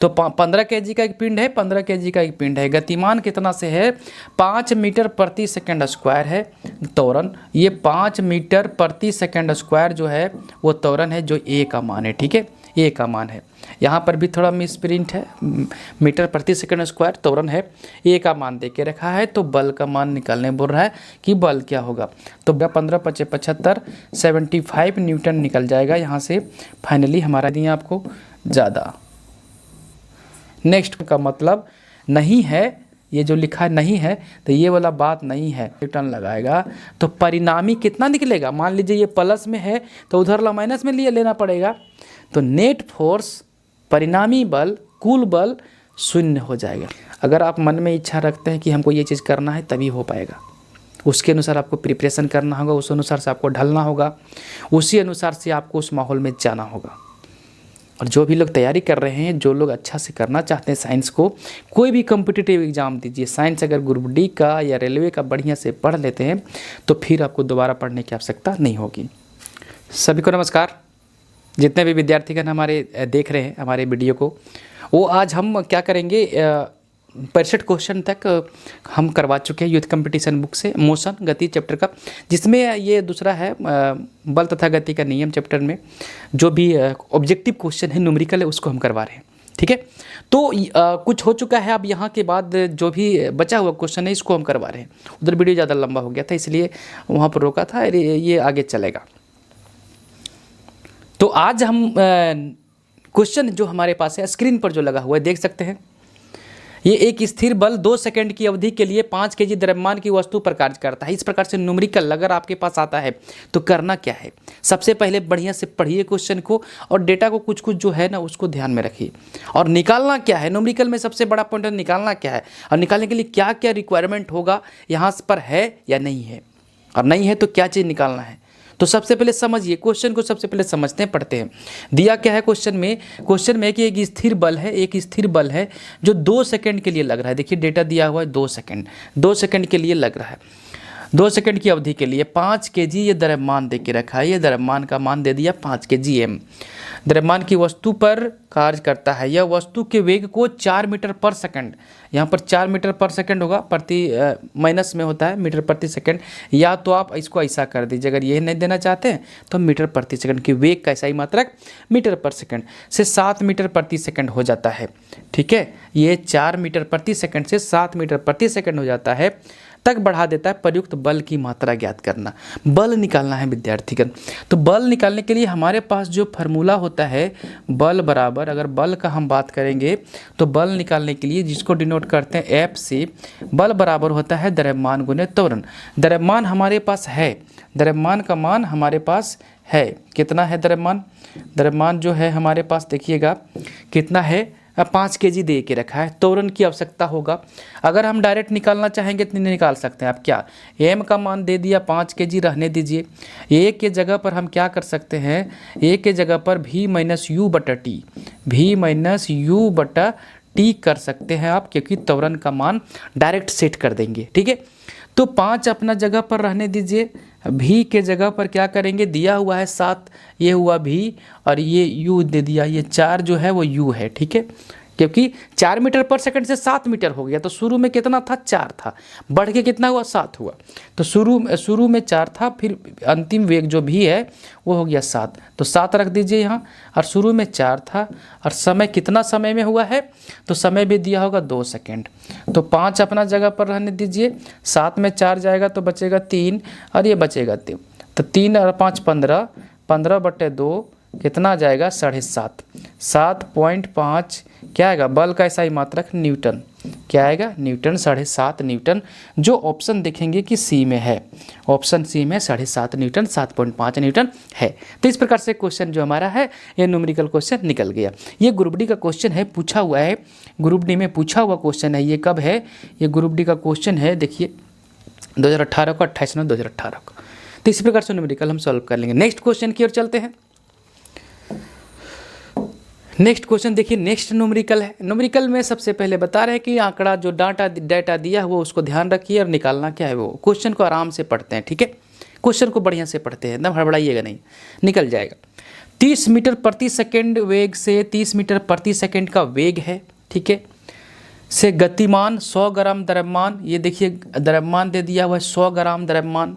तो 15 kg का एक पिंड है, 15 kg का एक पिंड है, गतिमान कितना से है, 5 मीटर प्रति सेकंड स्क्वायर है त्वरण। ये 5 मीटर प्रति सेकंड स्क्वायर जो है वो त्वरण है, जो ए का मान है, ठीक है, ए का मान है। यहाँ पर भी थोड़ा मिस प्रिंट है, मीटर प्रति सेकंड स्क्वायर त्वरण है, ए का मान दे के रखा है, तो बल का मान निकालने बोल रहा है कि बल क्या होगा। तो 15 × 75 75 न्यूटन निकल जाएगा यहाँ से। फाइनली हमारा दिया आपको ज़्यादा। नेक्स्ट का मतलब नहीं है, ये जो लिखा है नहीं है, तो ये वाला बात नहीं है, न्यूटन लगाएगा तो परिणामी कितना निकलेगा। मान लीजिए ये प्लस में है तो उधर ला माइनस में लिए लेना पड़ेगा, तो नेट फोर्स परिणामी बल कुल बल 0 हो जाएगा। अगर आप मन में इच्छा रखते हैं कि हमको ये चीज़ करना है तभी हो पाएगा, उसके अनुसार आपको प्रिपरेशन करना होगा, उस अनुसार से आपको ढलना होगा, उसी अनुसार से आपको उस माहौल में जाना होगा। और जो भी लोग तैयारी कर रहे हैं, जो लोग अच्छा से करना चाहते हैं साइंस को, कोई भी कॉम्पिटिटिव एग्जाम दीजिए, साइंस अगर ग्रुप डी का या रेलवे का बढ़िया से पढ़ लेते हैं तो फिर आपको दोबारा पढ़ने की आवश्यकता नहीं होगी। सभी को नमस्कार। जितने भी विद्यार्थीगण हमारे देख रहे हैं हमारे वीडियो को, वो आज हम क्या करेंगे, 65 क्वेश्चन तक हम करवा चुके हैं यूथ कंपटीशन बुक से, मोशन गति चैप्टर का, जिसमें ये दूसरा है बल तथा गति का नियम चैप्टर में जो भी ऑब्जेक्टिव क्वेश्चन है, न्यूमेरिकल है, उसको हम करवा रहे हैं, ठीक है। तो कुछ हो चुका है, अब यहाँ के बाद जो भी बचा हुआ क्वेश्चन है इसको हम करवा रहे हैं। उधर वीडियो ज़्यादा लंबा हो गया था इसलिए वहाँ पर रोका था, ये आगे चलेगा। तो आज हम क्वेश्चन जो हमारे पास है स्क्रीन पर जो लगा हुआ है देख सकते हैं। ये एक स्थिर बल 2 सेकंड की अवधि के लिए 5 kg द्रव्यमान की वस्तु पर कार्य करता है। इस प्रकार से न्यूमेरिकल अगर आपके पास आता है तो करना क्या है, सबसे पहले बढ़िया से पढ़िए क्वेश्चन को और डेटा को कुछ कुछ जो है ना उसको ध्यान में रखिए। और निकालना क्या है न्यूमेरिकल में, सबसे बड़ा पॉइंट है निकालना क्या है, और निकालने के लिए क्या क्या रिक्वायरमेंट होगा, यहाँ पर है या नहीं है, और नहीं है तो क्या चीज़ निकालना है। तो सबसे पहले समझिए क्वेश्चन को, सबसे पहले समझते हैं, पढ़ते हैं। दिया क्या है क्वेश्चन में कि एक स्थिर बल है, एक स्थिर बल है जो 2 सेकंड के लिए लग रहा है। देखिए डेटा दिया हुआ है 2 सेकंड के लिए लग रहा है, 2 सेकंड की अवधि के लिए 5 kg ये द्रव्यमान दे के रखा है। ये द्रव्यमान का मान दे दिया 5 kgm। द्रव्यमान की वस्तु पर कार्य करता है। यह वस्तु के वेग को 4 मीटर पर सेकंड, यहाँ पर 4 मीटर पर सेकंड होगा, प्रति माइनस में होता है मीटर प्रति सेकंड, या तो आप इसको ऐसा कर दीजिए, अगर ये नहीं देना चाहते हैं तो मीटर प्रति सेकंड की वेग का ऐसा ही मात्रक मीटर पर सेकंड से 7 मीटर प्रति सेकंड हो जाता है, ठीक है। ये 4 मीटर प्रति सेकंड से 7 मीटर प्रति सेकंड हो जाता है तक बढ़ा देता है। प्रयुक्त बल की मात्रा ज्ञात करना, बल निकालना है विद्यार्थीगण। तो बल निकालने के लिए हमारे पास जो फार्मूला होता है बल बराबर, अगर बल का हम बात करेंगे तो बल निकालने के लिए जिसको डिनोट करते हैं एफ से, बल बराबर होता है द्रव्यमान गुने त्वरण। द्रव्यमान हमारे पास है, द्रव्यमान का मान हमारे पास है, कितना है द्रव्यमान जो है हमारे पास देखिएगा कितना है, 5 kg दे के रखा है। त्वरण की आवश्यकता होगा, अगर हम डायरेक्ट निकालना चाहेंगे तो नहीं निकाल सकते हैं। आप क्या, एम का मान दे दिया 5 kg, रहने दीजिए। ए के जगह पर हम क्या कर सकते हैं, ए के जगह पर v - u/t कर सकते हैं आप, क्योंकि त्वरण का मान डायरेक्ट सेट कर देंगे, ठीक है। तो 5 अपना जगह पर रहने दीजिए, भी के जगह पर क्या करेंगे, दिया हुआ है 7, ये हुआ भी, और ये u दे दिया, ये 4 जो है वो u है, ठीक है। क्योंकि 4 मीटर पर सेकंड से 7 मीटर हो गया, तो शुरू में कितना था, 4 था, बढ़ के कितना हुआ, 7 हुआ। तो शुरू में 4 था, फिर अंतिम वेग जो भी है वो हो गया 7, तो 7 रख दीजिए यहाँ। और शुरू में 4 था, और समय कितना समय में हुआ है, तो समय भी दिया होगा 2 सेकंड। तो 5 अपना जगह पर रहने दीजिए, 7 में 4 जाएगा तो बचेगा 3, और ये बचेगा 3, तो 3 और 5 15, 15/2 कितना आ जाएगा, 7.5, 7.5 क्या आएगा, बल का ऐसा ही मात्रक न्यूटन, क्या आएगा, न्यूटन, 7.5 न्यूटन। जो ऑप्शन देखेंगे कि सी में है, ऑप्शन सी में 7.5 न्यूटन, 7.5 न्यूटन है। तो इस प्रकार से क्वेश्चन जो हमारा है ये न्यूमेरिकल क्वेश्चन निकल गया। ये ग्रुप डी का क्वेश्चन है, पूछा हुआ है, ग्रुप डी में पूछा हुआ क्वेश्चन है। ये कब है, ये ग्रुप डी का क्वेश्चन है, देखिए 2018 को, 28/9/2018 को। तो इसी प्रकार से न्यूमेरिकल हम सॉल्व कर लेंगे। नेक्स्ट क्वेश्चन की ओर चलते हैं। नेक्स्ट क्वेश्चन देखिए, नेक्स्ट न्यूमेरिकल है। न्यूमेरिकल में सबसे पहले बता रहे हैं कि आंकड़ा जो डाटा दिया हुआ उसको ध्यान रखिए, और निकालना क्या है वो। क्वेश्चन को आराम से पढ़ते हैं, ठीक है, क्वेश्चन को बढ़िया से पढ़ते हैं, एकदम हड़बड़ाइएगा नहीं, निकल जाएगा। 30 मीटर प्रति सेकंड वेग से 30 मीटर प्रति सेकंड का वेग है, ठीक है, से गतिमान 100 ग्राम द्रव्यमान, ये देखिए द्रव्यमान दे दिया हुआ है 100 ग्राम द्रव्यमान।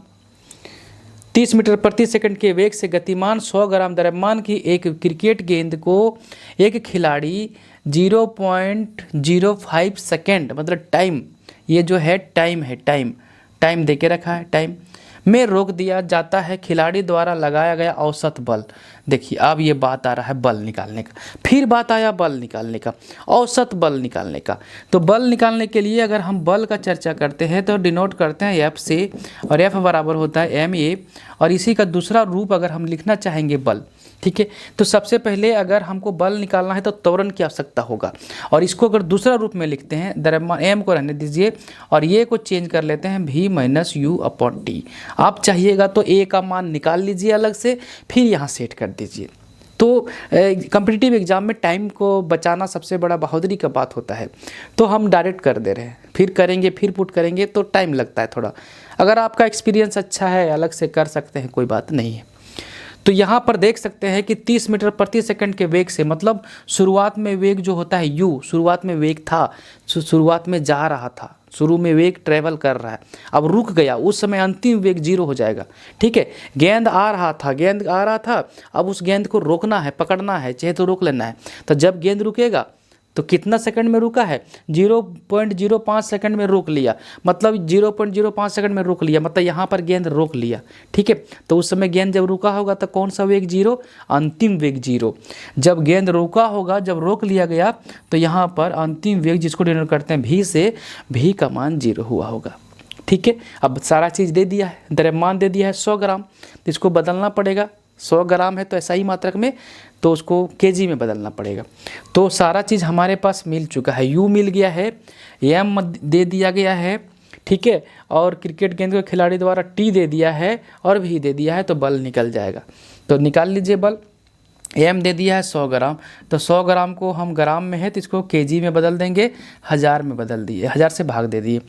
30 मीटर प्रति सेकंड के वेग से गतिमान 100 ग्राम द्रव्यमान की एक क्रिकेट गेंद को एक खिलाड़ी 0.05 सेकंड, मतलब टाइम, ये जो है टाइम दे के रखा है, टाइम में रोक दिया जाता है खिलाड़ी द्वारा लगाया गया औसत बल। देखिए अब ये बात आ रहा है बल निकालने का, फिर बात आया बल निकालने का, औसत बल निकालने का। तो बल निकालने के लिए अगर हम बल का चर्चा करते हैं तो डिनोट करते हैं F से, और F बराबर होता है ma, और इसी का दूसरा रूप अगर हम लिखना चाहेंगे बल, ठीक है, तो सबसे पहले अगर हमको बल निकालना है तो त्वरण की आवश्यकता होगा, और इसको अगर दूसरा रूप में लिखते हैं, द्रव्यमान m को रहने दीजिए और ये को चेंज कर लेते हैं v minus you upon T. आप चाहिएगा तो a का मान निकाल लीजिए अलग से, फिर यहाँ सेट कर दीजिए। तो कॉम्पिटिटिव एग्जाम में टाइम को बचाना सबसे बड़ा बहादुरी का बात होता है, तो हम डायरेक्ट कर दे रहे हैं, फिर करेंगे, फिर पुट करेंगे तो टाइम लगता है थोड़ा। अगर आपका एक्सपीरियंस अच्छा है अलग से कर सकते हैं, कोई बात नहीं है। तो यहाँ पर देख सकते हैं कि 30 मीटर प्रति सेकंड के वेग से, मतलब शुरुआत में वेग जो होता है u, शुरुआत में वेग था, शुरुआत में जा रहा था, शुरू में वेग ट्रेवल कर रहा है, अब रुक गया, उस समय अंतिम वेग 0 हो जाएगा, ठीक है। गेंद आ रहा था, अब उस गेंद को रोकना है, पकड़ना है, चाहे तो रोक लेना है। तो जब गेंद रुकेगा तो कितना सेकंड में रुका है, 0.05 सेकंड में रोक लिया, मतलब 0.05 सेकंड में रोक लिया, मतलब यहाँ पर गेंद रोक लिया, ठीक है। तो उस समय गेंद जब रुका होगा तो कौन सा वेग 0, अंतिम वेग 0। जब गेंद रुका होगा, जब रोक लिया गया, तो यहाँ पर अंतिम वेग जिसको डिनोट करते हैं v से, v का मान 0 हुआ होगा, ठीक है। अब सारा चीज़ दे दिया है, द्रव्यमान दे दिया है 100 ग्राम, तो इसको बदलना पड़ेगा, 100 ग्राम है तो ऐसा ही मात्रक में, तो उसको केजी में बदलना पड़ेगा। तो सारा चीज़ हमारे पास मिल चुका है, u मिल गया है, m दे दिया गया है, ठीक है, और क्रिकेट गेंद को खिलाड़ी द्वारा t दे दिया है और v दे दिया है, तो बल निकल जाएगा। तो निकाल लीजिए बल। m दे दिया है 100 ग्राम, तो 100 ग्राम को हम ग्राम में है तो इसको केजी में बदल देंगे, 1000 में बदल दिए, 1000 से भाग दे दिए।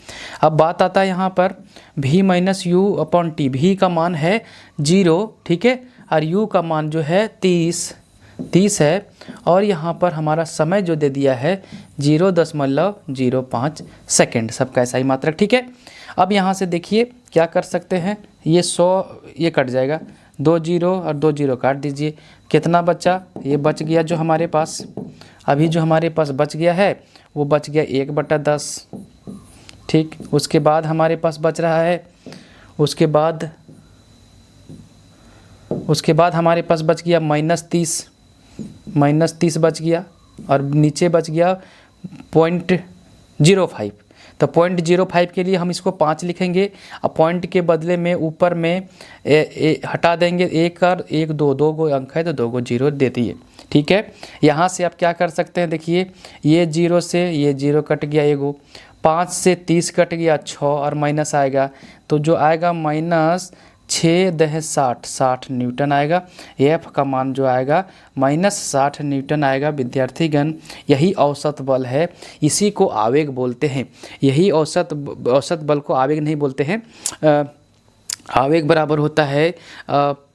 अब बात आता है यहाँ पर v minus you upon T, v का मान है 0, ठीक है, और u का मान जो है 30 है, और यहाँ पर हमारा समय जो दे दिया है 0.05 सेकेंड, सबका ऐसा ही मात्रक, ठीक है। अब यहाँ से देखिए क्या कर सकते हैं, ये 100 ये कट जाएगा, 2 0 और 2 0 काट दीजिए, कितना बचा, ये बच गया जो हमारे पास, अभी जो हमारे पास बच गया है वो बच गया 1/10, ठीक। उसके बाद हमारे पास बच रहा है, उसके बाद हमारे पास बच गया -30 बच गया, और नीचे बच गया 0.05। तो 0.05 के लिए हम इसको 5 लिखेंगे, अब पॉइंट के बदले में ऊपर में हटा देंगे 1 और 1 2 गो अंक है तो 2 गो 0 दे दिए, ठीक है। यहाँ से आप क्या कर सकते हैं, देखिए ये 0 से ये 0 कट गया, एगो 5 से 30 कट गया 6, और माइनस आएगा, तो जो आएगा -6×10=60 न्यूटन आएगा। एफ का मान जो आएगा -60 न्यूटन आएगा। विद्यार्थीगण, यही औसत बल है, इसी को आवेग बोलते हैं। यही औसत बल को आवेग नहीं बोलते हैं, आवेग बराबर होता है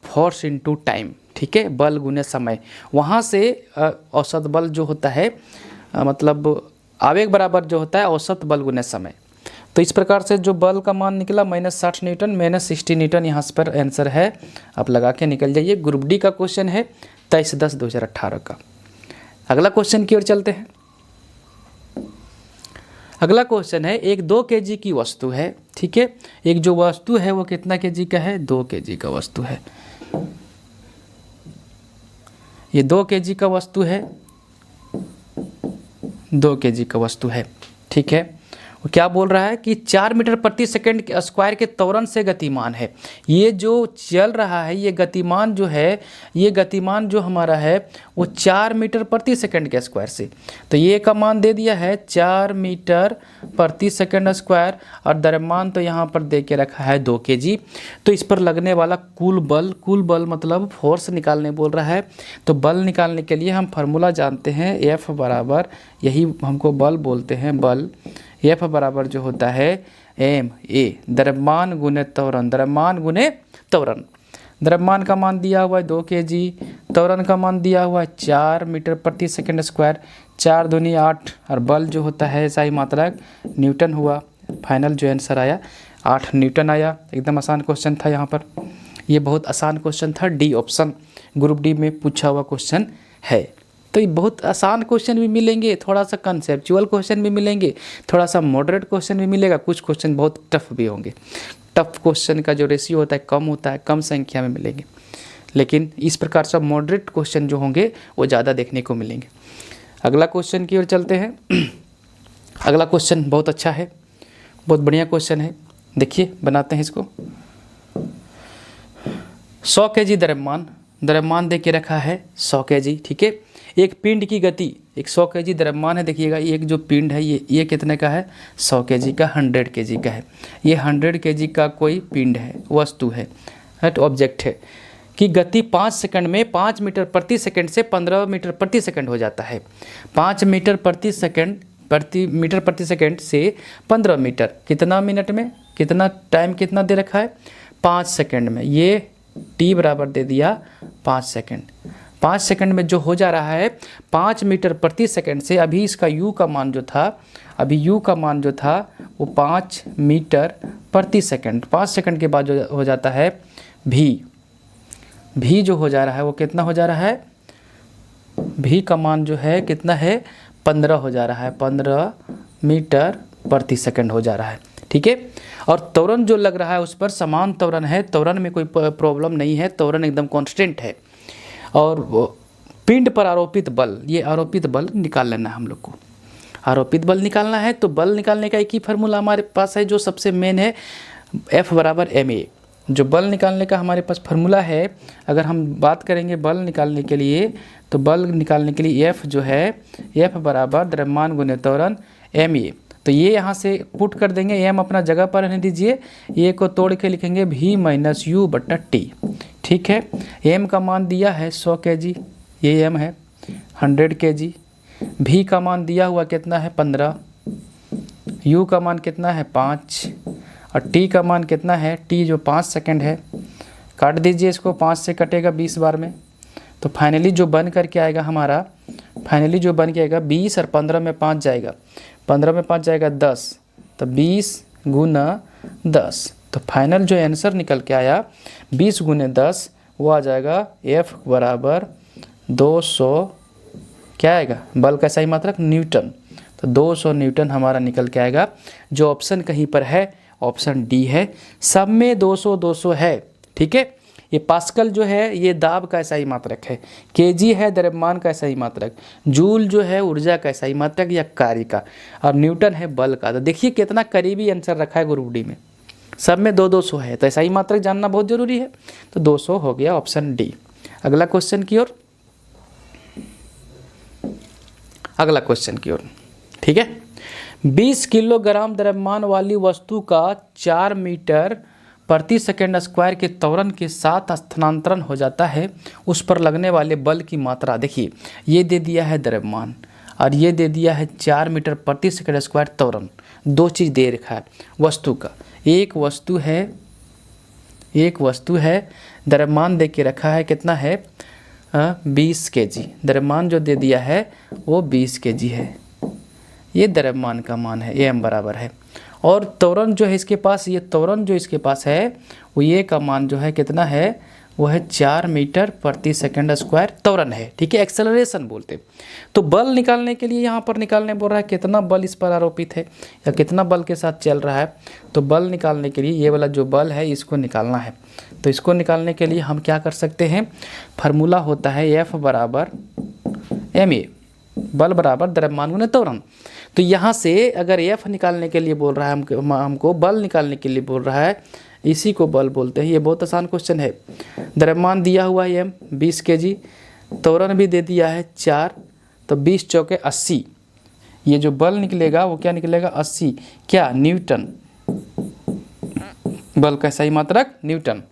फोर्स इनटू टाइम, ठीक है, बल गुने समय। वहाँ से औसत बल जो होता है मतलब आवेग बराबर जो होता है औसत बल गुने समय। तो इस प्रकार से जो बल का मान निकला -60 न्यूटन -60 न्यूटन, यहाँ पर आंसर है, आप लगा के निकल जाइए। ग्रुप डी का क्वेश्चन है 23/10/2018 का। अगला क्वेश्चन की ओर चलते हैं। अगला क्वेश्चन है, एक 2 kg की वस्तु है, ठीक है, एक जो वस्तु है वो कितना kg का है, 2 kg का वस्तु है। ये 2 kg का वस्तु है, 2 kg का वस्तु है, ठीक है। वो क्या बोल रहा है कि 4 मीटर प्रति सेकंड के स्क्वायर के त्वरण से गतिमान है। ये जो चल रहा है, ये गतिमान जो है, ये गतिमान जो हमारा है वो 4 मीटर प्रति सेकंड के स्क्वायर से। तो ये का मान दे दिया है 4 मीटर प्रति सेकंड स्क्वायर, और द्रव्यमान तो यहाँ पर दे के रखा है 2 kg। तो इस पर लगने वाला कुल बल मतलब फोर्स निकालने बोल रहा है। तो बल निकालने के लिए हम फार्मूला जानते हैं, F बराबर, यही हमको बल बोलते हैं, बल F बराबर जो होता है ma, द्रव्यमान गुने त्वरण, द्रव्यमान गुने त्वरण। द्रव्यमान का मान दिया हुआ है 2 kg, त्वरण का मान दिया हुआ है 4 मीटर प्रति सेकंड स्क्वायर, 4 दूनी 8, और बल जो होता है SI मात्रक न्यूटन हुआ। फाइनल जो आंसर आया 8 न्यूटन आया। एकदम आसान क्वेश्चन था यहाँ पर, ये बहुत आसान क्वेश्चन था। डी ऑप्शन ग्रुप डी में पूछा हुआ क्वेश्चन है। तो ये बहुत आसान क्वेश्चन भी मिलेंगे, थोड़ा सा कंसेप्चुअल क्वेश्चन भी मिलेंगे, थोड़ा सा मॉडरेट क्वेश्चन भी मिलेगा, कुछ क्वेश्चन बहुत टफ भी होंगे। टफ क्वेश्चन का जो रेशियो होता है कम होता है, कम संख्या में मिलेंगे, लेकिन इस प्रकार से मॉडरेट क्वेश्चन जो होंगे वो ज़्यादा देखने को मिलेंगे। अगला क्वेश्चन की ओर चलते हैं। अगला क्वेश्चन बहुत अच्छा है, बहुत बढ़िया क्वेश्चन है। देखिए बनाते हैं इसको। 100 kg द्रव्यमान दे के रखा है 100 kg, ठीक है। एक पिंड की गति, एक 100 kg द्रव्यमान है। देखिएगा एक जो पिंड है ये कितने का है, 100 kg का, 100 kg का है। ये 100 kg का कोई पिंड है, वस्तु है, ऑब्जेक्ट है, कि गति 5 सेकंड में 5 मीटर प्रति सेकंड से 15 मीटर प्रति सेकंड हो जाता है। 5 मीटर प्रति सेकंड मीटर प्रति सेकंड से 15 मीटर, कितना मिनट में, कितना टाइम कितना दे रखा है, 5 सेकंड में। ये t बराबर दे दिया 5 सेकंड। 5 सेकंड में जो हो जा रहा है 5 मीटर प्रति सेकंड से, अभी इसका u का मान जो था, अभी u का मान जो था वो 5 मीटर प्रति सेकंड, 5 सेकंड के बाद जो हो जाता है v जो हो जा रहा है वो कितना हो जा रहा है, v का मान जो है कितना है, 15 हो जा रहा है, 15 मीटर प्रति सेकंड हो जा रहा है, ठीक है। और त्वरण जो लग रहा है उस पर समान त्वरण है, त्वरण में कोई प्रॉब्लम नहीं है, त्वरण एकदम कांस्टेंट है। और पिंड पर आरोपित बल, ये आरोपित बल निकाल लेना है हम लोग को। आरोपित बल निकालना है तो बल निकालने का एक ही फार्मूला हमारे पास है जो सबसे मेन है, F बराबर ma। जो बल निकालने का हमारे पास फार्मूला है, अगर हम बात करेंगे बल निकालने के लिए, तो बल निकालने के लिए F जो है, F बराबर द्रव्यमान गुने त्वरण ma। तो ये यहाँ से पुट कर देंगे, m अपना जगह पर रहने दीजिए, ये को तोड़ के लिखेंगे v माइनस u बटा t, ठीक है। m का मान दिया है 100 kg, ये m है, 100 kg। v का मान दिया हुआ कितना है 15, u का मान कितना है 5, और t का मान कितना है, t जो 5 सेकंड है। काट दीजिए इसको, 5 से कटेगा 20 बार में, तो फाइनली जो बन करके आएगा हमारा, फाइनली जो बन के आएगा 20 और 15 में 5 जाएगा, 15 में 5 जाएगा 10, तो 20 गुना 10। तो फाइनल जो आंसर निकल के आया 20 गुने 10, वो आ जाएगा F बराबर 200, क्या आएगा, बल का सही मात्रक न्यूटन। तो 200 न्यूटन हमारा निकल के आएगा। जो ऑप्शन कहीं पर है ऑप्शन डी है, सब में 200 200 है, ठीक है। ये पास्कल जो है ये दाब का सही मात्रक है, केजी है द्रव्यमान का सही मात्रक, जूल जो है ऊर्जा का सही मात्रक या कार्य का, और न्यूटन है बल का। तो देखिए कितना करीबी आंसर रखा है ग्रुप डी में, सब में 200 है, तो सही मात्रक जानना बहुत जरूरी है। तो 200 हो गया ऑप्शन डी। अगला क्वेश्चन की ओर, अगला क्वेश्चन की ओर, ठीक है। 20 किलोग्राम द्रव्यमान वाली वस्तु का 4 मीटर प्रति सेकंड स्क्वायर के त्वरण के साथ स्थानांतरण हो जाता है, उस पर लगने वाले बल की मात्रा। देखिए ये दे दिया है द्रव्यमान और ये दे दिया है 4 मीटर प्रति सेकंड स्क्वायर त्वरण, दो चीज़ दे रखा है वस्तु का। एक वस्तु है द्रव्यमान दे के रखा है, कितना है 20 kg, द्रव्यमान जो दे दिया है वो 20 kg है, ये द्रव्यमान का मान है, m बराबर है। और त्वरण जो है इसके पास, ये त्वरण जो इसके पास है वो ये का मान जो है कितना है, वो है 4 मीटर प्रति सेकंड स्क्वायर त्वरण है, ठीक है, एक्सेलरेशन बोलते। तो बल निकालने के लिए यहाँ पर निकालने बोल रहा है कितना बल इस पर आरोपित है या कितना बल के साथ चल रहा है। तो बल निकालने के लिए ये वाला जो बल है इसको निकालना है। तो इसको निकालने के लिए हम क्या कर सकते हैं, फार्मूला होता है F बराबर ma, बल बराबर द्रव्यमान गुने त्वरण। तो यहाँ से अगर F निकालने के लिए बोल रहा है हमको बल निकालने के लिए बोल रहा है, इसी को बल बोलते हैं। ये बहुत आसान क्वेश्चन है। द्रव्यमान दिया हुआ है m 20 kg, त्वरण भी दे दिया है 4, तो 20 चौके 80। ये जो बल निकलेगा वो क्या निकलेगा 80, क्या न्यूटन, बल का सही मात्रक न्यूटन।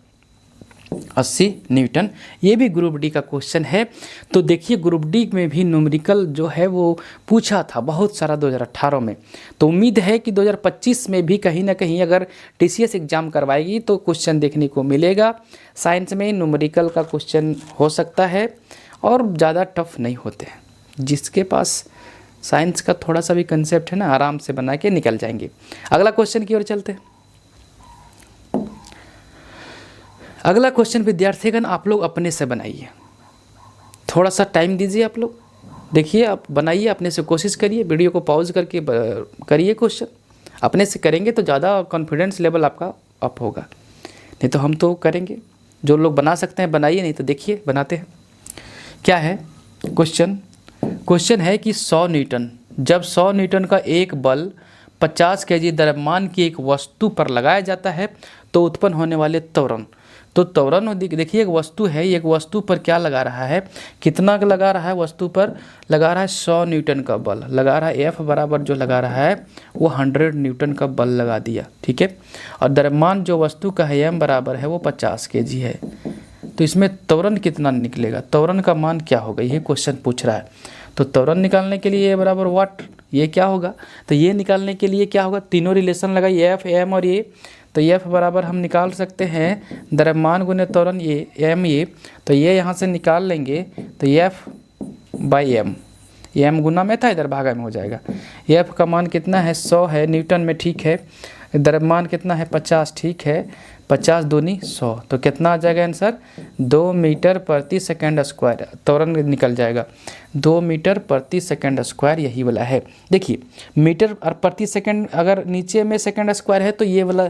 80 न्यूटन। ये भी ग्रुप डी का क्वेश्चन है। तो देखिए ग्रुप डी में भी न्यूमेरिकल जो है वो पूछा था बहुत सारा 2018 में। तो उम्मीद है कि 2025 में भी कहीं ना कहीं अगर टीसीएस एग्ज़ाम करवाएगी तो क्वेश्चन देखने को मिलेगा। साइंस में न्यूमेरिकल का क्वेश्चन हो सकता है और ज़्यादा टफ नहीं होते हैं। जिसके पास साइंस का थोड़ा सा भी कंसेप्ट है ना, आराम से बना के निकल जाएंगे। अगला क्वेश्चन की ओर चलते हैं। अगला क्वेश्चन विद्यार्थीगण आप लोग अपने से बनाइए, थोड़ा सा टाइम दीजिए। आप लोग देखिए, आप बनाइए, अपने से कोशिश करिए, वीडियो को पॉज करके करिए। क्वेश्चन अपने से करेंगे तो ज़्यादा कॉन्फिडेंस लेवल आपका अप होगा। नहीं तो हम तो करेंगे, जो लोग बना सकते हैं बनाइए, नहीं तो देखिए बनाते हैं। क्या है क्वेश्चन? क्वेश्चन है कि 100 न्यूटन, जब 100 न्यूटन का एक बल 50 केजी द्रव्यमान की एक वस्तु पर लगाया जाता है तो उत्पन्न होने वाले त्वरण। तो त्वरण देखिए, एक वस्तु है, एक वस्तु पर क्या लगा रहा है, कितना लगा रहा है, वस्तु पर लगा रहा है 100 न्यूटन का बल लगा रहा है। एफ बराबर जो लगा रहा है वो 100 न्यूटन का बल लगा दिया, ठीक है। और द्रव्यमान जो वस्तु का है एम बराबर है वो 50 केजी है। तो इसमें त्वरण कितना निकलेगा, त्वरण का मान क्या होगा, ये क्वेश्चन पूछ रहा है। तो त्वरण निकालने के लिए ए बराबर वाट, ये क्या होगा, तो ये निकालने के लिए क्या होगा, तीनों रिलेशन लगाइए, एफ एम और ये। तो एफ बराबर हम निकाल सकते हैं द्रव्यमान गुने त्वरण ये एम ये, तो ये यहाँ से निकाल लेंगे तो एफ बाई एम गुना में था, इधर भागा में हो जाएगा। एफ का मान कितना है 100 है न्यूटन में, ठीक है। द्रव्यमान कितना है 50, ठीक है। 50 दूनी 100, तो कितना आ जाएगा आंसर 2 मीटर प्रति सेकंड स्क्वायर। त्वरण निकल जाएगा 2 मीटर प्रति सेकंड स्क्वायर, यही वाला है। देखिए मीटर और प्रति सेकंड अगर नीचे में सेकंड स्क्वायर है तो ये वाला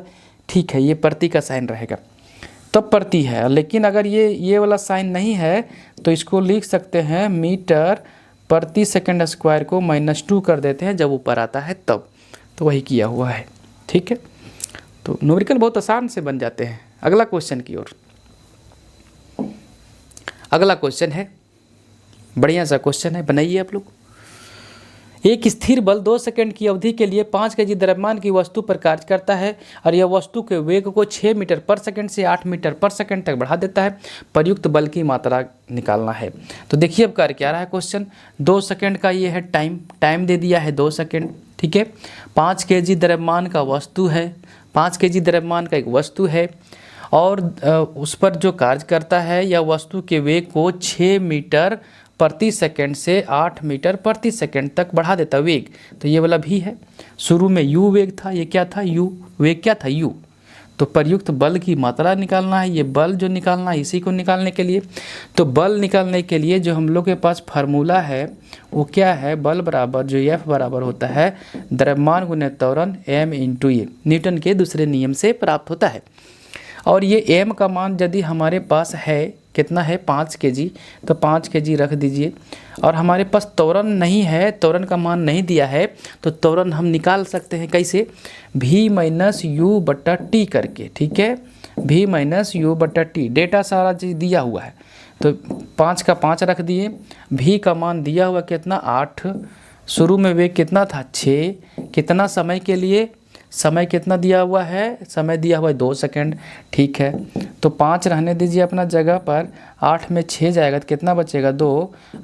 ठीक है, ये प्रति का साइन रहेगा तब तो प्रति है। लेकिन अगर ये वाला साइन नहीं है तो इसको लिख सकते हैं मीटर प्रति सेकंड स्क्वायर को -2 कर देते हैं जब ऊपर आता है तब। तो वही किया हुआ है, ठीक है। तो न्यूमेरिकल बहुत आसान से बन जाते हैं। अगला क्वेश्चन की ओर। अगला क्वेश्चन है, बढ़िया सा क्वेश्चन है, बनाइए आप लोग। एक स्थिर बल 2 सेकंड की अवधि के लिए 5 केजी द्रव्यमान की वस्तु पर कार्य करता है और यह वस्तु के वेग को 6 मीटर पर सेकंड से 8 मीटर पर सेकंड तक बढ़ा देता है। प्रयुक्त बल की मात्रा निकालना है। तो देखिए अब कार्य क्या रहा है क्वेश्चन, 2 सेकंड का ये है टाइम दे दिया है 2 सेकंड, ठीक है। 5 केजी द्रव्यमान का वस्तु है, 5 केजी द्रव्यमान का एक वस्तु है और उस पर जो कार्य करता है या वस्तु के वेग को 6 मीटर प्रति सेकंड से 8 मीटर प्रति सेकंड तक बढ़ा देता वेग। तो ये वाला भी है, शुरू में u वेग था, ये क्या था u वेग, क्या था u। तो प्रयुक्त बल की मात्रा निकालना है, ये बल जो निकालना है इसी को निकालने के लिए। तो बल निकालने के लिए जो हम लोग के पास फार्मूला है वो क्या है, बल बराबर जो एफ बराबर होता है द्रव्यमान गुने त्वरण m इंटू ए, न्यूटन के दूसरे नियम से प्राप्त होता है। और ये m का मान यदि हमारे पास है कितना है 5 केजी, तो 5 केजी रख दीजिए। और हमारे पास त्वरण नहीं है, त्वरण का मान नहीं दिया है, तो त्वरण हम निकाल सकते हैं कैसे, v माइनस यू बट्टा टी करके, ठीक है। v माइनस यू बट्टा टी, डेटा सारा चीज़ दिया हुआ है। तो 5 का 5 रख दिए, v का मान दिया हुआ कितना 8, शुरू में वेग कितना था 6, कितना समय के लिए, समय कितना दिया हुआ है, समय दिया हुआ है 2 सेकंड, ठीक है। तो 5 रहने दीजिए अपना जगह पर, 8 में 6 जाएगा तो कितना बचेगा 2,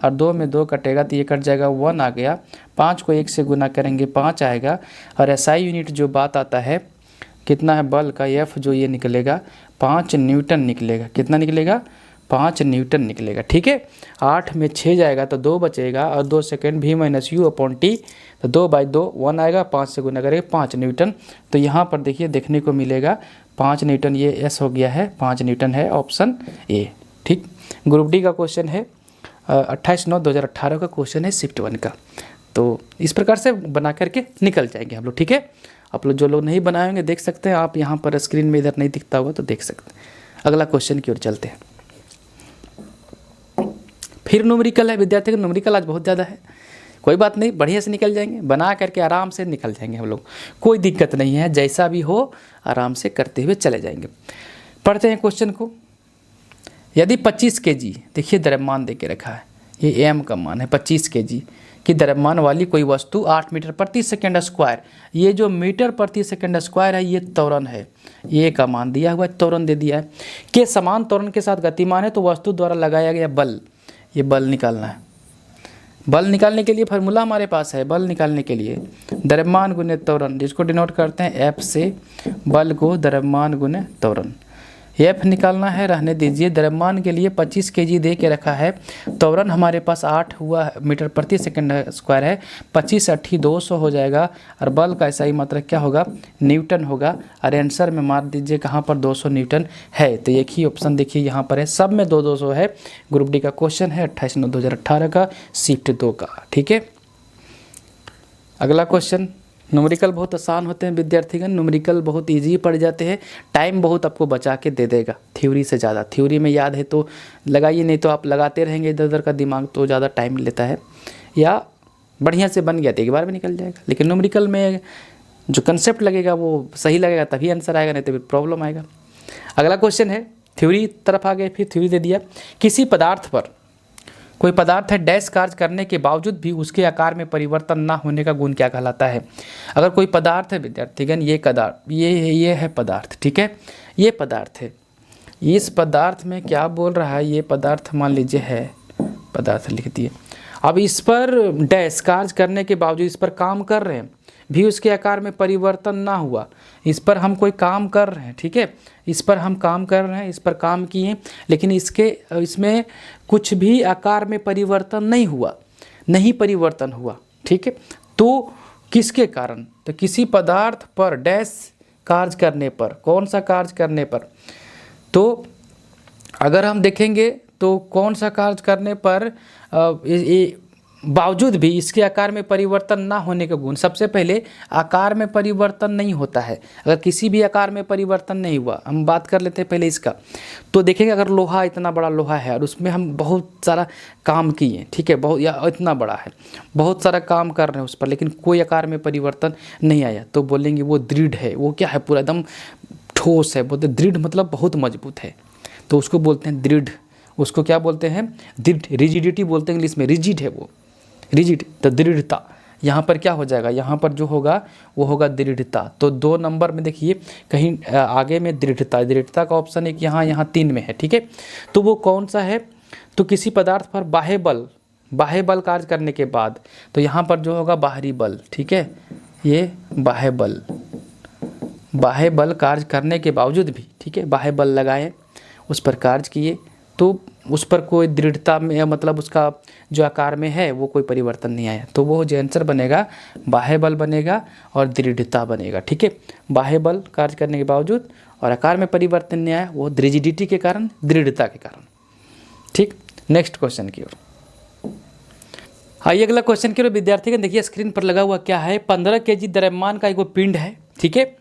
और 2 में 2 कटेगा तो ये कट जाएगा 1 आ गया। 5 को 1 से गुना करेंगे 5 आएगा। और एसआई यूनिट जो बात आता है कितना है बल का, एफ जो ये निकलेगा 5 न्यूटन निकलेगा, कितना निकलेगा 5 न्यूटन निकलेगा, ठीक है। 8 में 6 जाएगा तो 2 बचेगा और 2 second v minus you upon T, तो 2/2 1 आएगा, 5 से गुना करेंगे 5 न्यूटन। तो यहाँ पर देखिए देखने को मिलेगा 5 न्यूटन, ये एस हो गया है 5 न्यूटन है ऑप्शन ए, ठीक। ग्रुप डी का क्वेश्चन है 28/9/2018 का क्वेश्चन है शिफ्ट 1 का। तो इस प्रकार से बना करके निकल जाएंगे हम लोग, ठीक है। आप लोग जो लोग नहीं बनाएंगे देख सकते हैं, आप यहाँ पर स्क्रीन में इधर नहीं दिखता होगा तो देख सकते हैं। अगला क्वेश्चन की ओर चलते हैं। फिर न्यूमेरिकल है विद्यार्थी का, न्यूमेरिकल आज बहुत ज़्यादा है, कोई बात नहीं, बढ़िया से निकल जाएंगे, बना करके आराम से निकल जाएंगे हम लोग, कोई दिक्कत नहीं है, जैसा भी हो आराम से करते हुए चले जाएंगे। पढ़ते हैं क्वेश्चन को। यदि 25 केजी, देखिए द्रव्यमान दे के रखा है, ये एम का मान है 25 केजी, कि द्रव्यमान वाली कोई वस्तु 8 मीटर प्रति सेकंड स्क्वायर, ये जो मीटर प्रति सेकंड स्क्वायर है ये त्वरण है, ये का मान दिया हुआ है, त्वरण दे दिया है, के समान त्वरण के साथ गतिमान है तो वस्तु द्वारा लगाया गया बल, ये बल निकालना है। बल निकालने के लिए फार्मूला हमारे पास है, बल निकालने के लिए द्रव्यमान गुने त्वरण, जिसको डिनोट करते हैं एफ से, बल को द्रव्यमान गुने त्वरण। एफ निकालना है, रहने दीजिए। द्रव्यमान के लिए 25 kg दे के रखा है, त्वरण हमारे पास 8 हुआ मीटर प्रति सेकंड स्क्वायर है, 25 8 200 हो जाएगा, और बल का ऐसा ही मात्रक क्या होगा, न्यूटन होगा। और आंसर में मार दीजिए कहाँ पर 200 न्यूटन है, तो एक ही ऑप्शन देखिए यहाँ पर है, सब में 200 है। ग्रुप डी का क्वेश्चन है 28/9/2018 का, शिफ्ट 2 का। ठीक है, अगला क्वेश्चन। न्यूमेरिकल बहुत आसान होते हैं विद्यार्थीगण, न्यूमेरिकल बहुत इजी पड़ जाते हैं, टाइम बहुत आपको बचा के दे देगा थ्योरी से ज़्यादा। थ्योरी में याद है तो लगाइए, नहीं तो आप लगाते रहेंगे इधर उधर का दिमाग तो ज़्यादा टाइम लेता है, या बढ़िया से बन गया तो एक बार में निकल जाएगा। लेकिन न्यूमेरिकल में जो कंसेप्ट लगेगा वो सही लगेगा तभी आंसर आएगा, नहीं तो फिर प्रॉब्लम आएगा। अगला क्वेश्चन है, थ्योरी तरफ आ गए, फिर थ्योरी दे दिया। किसी पदार्थ पर, कोई पदार्थ है, डैश कार्य करने के बावजूद भी उसके आकार में परिवर्तन ना होने का गुण क्या कहलाता है। अगर कोई पदार्थ है विद्यार्थीगण, ये है पदार्थ, ठीक है, ये पदार्थ है, इस पदार्थ में क्या बोल रहा है, ये पदार्थ मान लीजिए है, पदार्थ लिख दिए। अब इस पर डैश कार्य करने के बावजूद, इस पर काम कर रहे हैं भी उसके आकार में परिवर्तन ना हुआ, इस पर हम कोई काम कर रहे हैं, ठीक है, इस पर हम काम कर रहे हैं, इस पर काम किए, लेकिन इसमें कुछ भी आकार में परिवर्तन नहीं हुआ, नहीं परिवर्तन हुआ, ठीक है, तो किसके कारण, तो किसी पदार्थ पर डैश कार्य करने पर, कौन सा कार्य करने पर, तो अगर हम देखेंगे तो कौन सा कार्य करने पर बावजूद भी इसके आकार में परिवर्तन ना होने का गुण। सबसे पहले आकार में परिवर्तन नहीं होता है, अगर किसी भी आकार में परिवर्तन नहीं हुआ, हम बात कर लेते हैं पहले इसका, तो देखेंगे अगर लोहा, इतना बड़ा लोहा है और उसमें हम बहुत सारा काम किए, ठीक है, बहुत, या इतना बड़ा है, बहुत सारा काम कर रहे हैं उस पर, लेकिन कोई आकार में परिवर्तन नहीं आया, तो बोलेंगे वो दृढ़ है, वो क्या है, पूरा एकदम ठोस है। बोलते दृढ़ मतलब बहुत मजबूत है, तो उसको बोलते हैं दृढ़। उसको क्या बोलते हैं, दृढ़, रिजिडिटी बोलते हैं इंग्लिश में, रिजिड है वो, रिजिड, तो दृढ़ता। यहाँ पर क्या हो जाएगा, यहाँ पर जो होगा वो होगा दृढ़ता। तो 2 नंबर में देखिए कहीं आगे में दृढ़ता, दृढ़ता का ऑप्शन एक यहाँ 3 में है, ठीक है, तो वो कौन सा है, तो किसी पदार्थ पर बाह्य बल कार्य करने के बाद, तो यहाँ पर जो होगा बाहरी बल, ठीक है, ये बाह्य बल कार्य करने के बावजूद भी, ठीक है, बाह्य बल लगाए, उस पर कार्य किए, तो उस पर कोई दृढ़ता में, मतलब उसका जो आकार में है वो कोई परिवर्तन नहीं आया, तो वो जो आंसर बनेगा बाह्य बल बनेगा और दृढ़ता बनेगा, ठीक है। बाह्य बल कार्य करने के बावजूद और आकार में परिवर्तन नहीं आया, वो रिजिडिटी के कारण, दृढ़ता के कारण, ठीक। नेक्स्ट क्वेश्चन की ओर आइए, अगला क्वेश्चन की ओर विद्यार्थी, देखिए स्क्रीन पर लगा हुआ क्या है, 15 kg द्रव्यमान का एक पिंड है, ठीक है,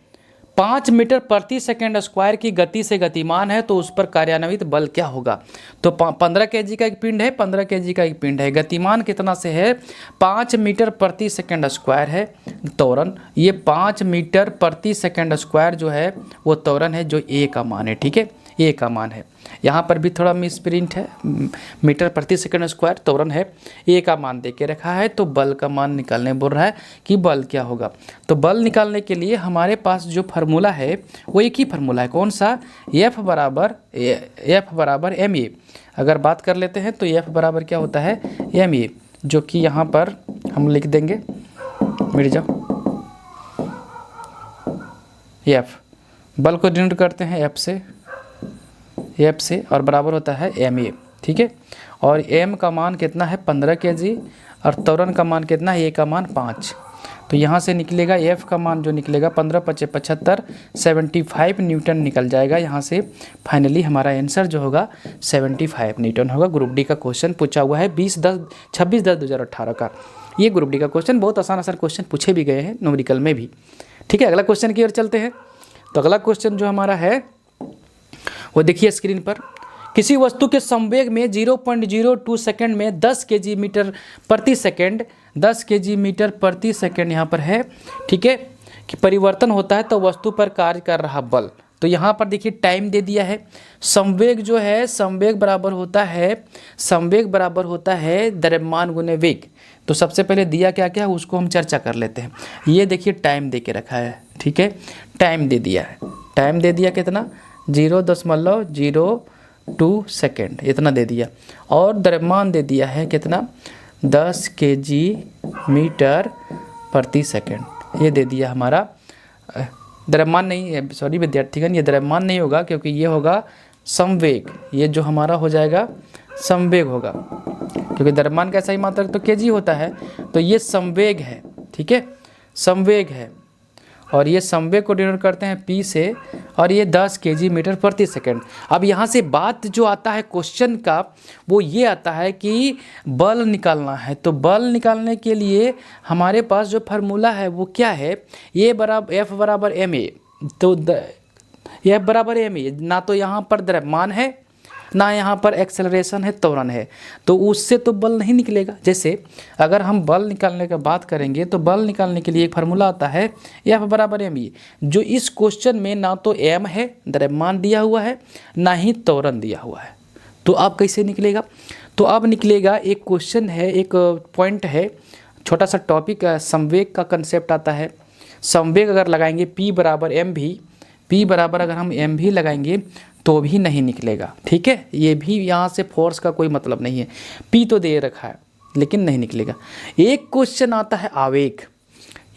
5 मीटर प्रति सेकंड स्क्वायर की गति से गतिमान है, तो उस पर कार्यान्वित बल क्या होगा। तो 15 kg का एक पिंड है, 15 kg का एक पिंड है, गतिमान कितना से है, 5 मीटर प्रति सेकंड स्क्वायर है त्वरण, ये 5 मीटर प्रति सेकंड स्क्वायर जो है वो त्वरण है, जो ए का मान है, ठीक है, ए का मान है। यहाँ पर भी थोड़ा मिसप्रिंट है, मीटर प्रति सेकंड स्क्वायर त्वरण है, ए का मान दे के रखा है, तो बल का मान निकालने बोल रहा है कि बल क्या होगा। तो बल निकालने के लिए हमारे पास जो फार्मूला है वो एक ही फार्मूला है, कौन सा, F बराबर ma। अगर बात कर लेते हैं तो F बराबर क्या होता है, ma, जो कि यहाँ पर हम लिख देंगे, मिट जाओ, F, बल को डिनोट करते हैं F से, और बराबर होता है ma, ठीक है, और m का मान कितना है 15 kg, और त्वरण का मान कितना है, a का मान 5, तो यहाँ से निकलेगा f का मान जो निकलेगा 15 5 75, 75 न्यूटन निकल जाएगा। यहाँ से फाइनली हमारा आंसर जो होगा 75 न्यूटन होगा। ग्रुप डी का क्वेश्चन पूछा हुआ है 26/10/2018 का। ये ग्रुप डी का क्वेश्चन, बहुत आसान क्वेश्चन पूछे भी गए हैं न्यूमेरिकल में भी, ठीक है। अगला क्वेश्चन की ओर चलते हैं। तो अगला क्वेश्चन जो हमारा है वो देखिए स्क्रीन पर, किसी वस्तु के संवेग में 0.02 सेकंड में 10 kg मीटर प्रति सेकंड, 10 kg मीटर प्रति सेकंड यहाँ पर है, ठीक है, कि परिवर्तन होता है तो वस्तु पर कार्य कर रहा बल। तो यहाँ पर देखिए टाइम दे दिया है, संवेग जो है, संवेग बराबर होता है द्रव्यमान गुने वेग। तो सबसे पहले दिया क्या क्या है उसको हम चर्चा कर लेते हैं। ये देखिए टाइम दे के रखा है, ठीक है, टाइम दे दिया है, टाइम दे दिया कितना 0.02 सेकेंड इतना दे दिया, और द्रव्यमान दे दिया है कितना 10 kg मीटर प्रति सेकेंड, ये दे दिया हमारा। द्रव्यमान नहीं है, सॉरी विद्यार्थीगण, ये द्रव्यमान नहीं होगा क्योंकि ये होगा संवेग, ये जो हमारा हो जाएगा संवेग होगा, क्योंकि द्रव्यमान का ऐसा ही मात्रक तो केजी होता है, तो ये संवेग है, ठीक है, संवेग है, और ये संवेग को डिनोट करते हैं पी से, और ये 10 kg मीटर प्रति सेकंड। अब यहाँ से बात जो आता है क्वेश्चन का वो ये आता है कि बल निकालना है, तो बल निकालने के लिए हमारे पास जो फार्मूला है वो क्या है, F बराबर ma, तो F बराबर ma, ना तो यहाँ पर द्रव्यमान है ना यहाँ पर एक्सेलरेशन है, त्वरण है, तो उससे तो बल नहीं निकलेगा। जैसे अगर हम बल निकालने की बात करेंगे तो बल निकालने के लिए एक फार्मूला आता है F बराबर ma, जो इस क्वेश्चन में ना तो m है द्रव्यमान दिया हुआ है ना ही त्वरण दिया हुआ है, तो अब कैसे निकलेगा, तो अब निकलेगा एक क्वेश्चन है, एक पॉइंट है, छोटा सा टॉपिक संवेग का कंसेप्ट आता है। संवेग अगर लगाएंगे P बराबर m भी, P बराबर अगर हम m भी लगाएंगे तो भी नहीं निकलेगा, ठीक है, ये भी यहाँ से फोर्स का कोई मतलब नहीं है, P तो दे रखा है लेकिन नहीं निकलेगा। एक क्वेश्चन आता है आवेग,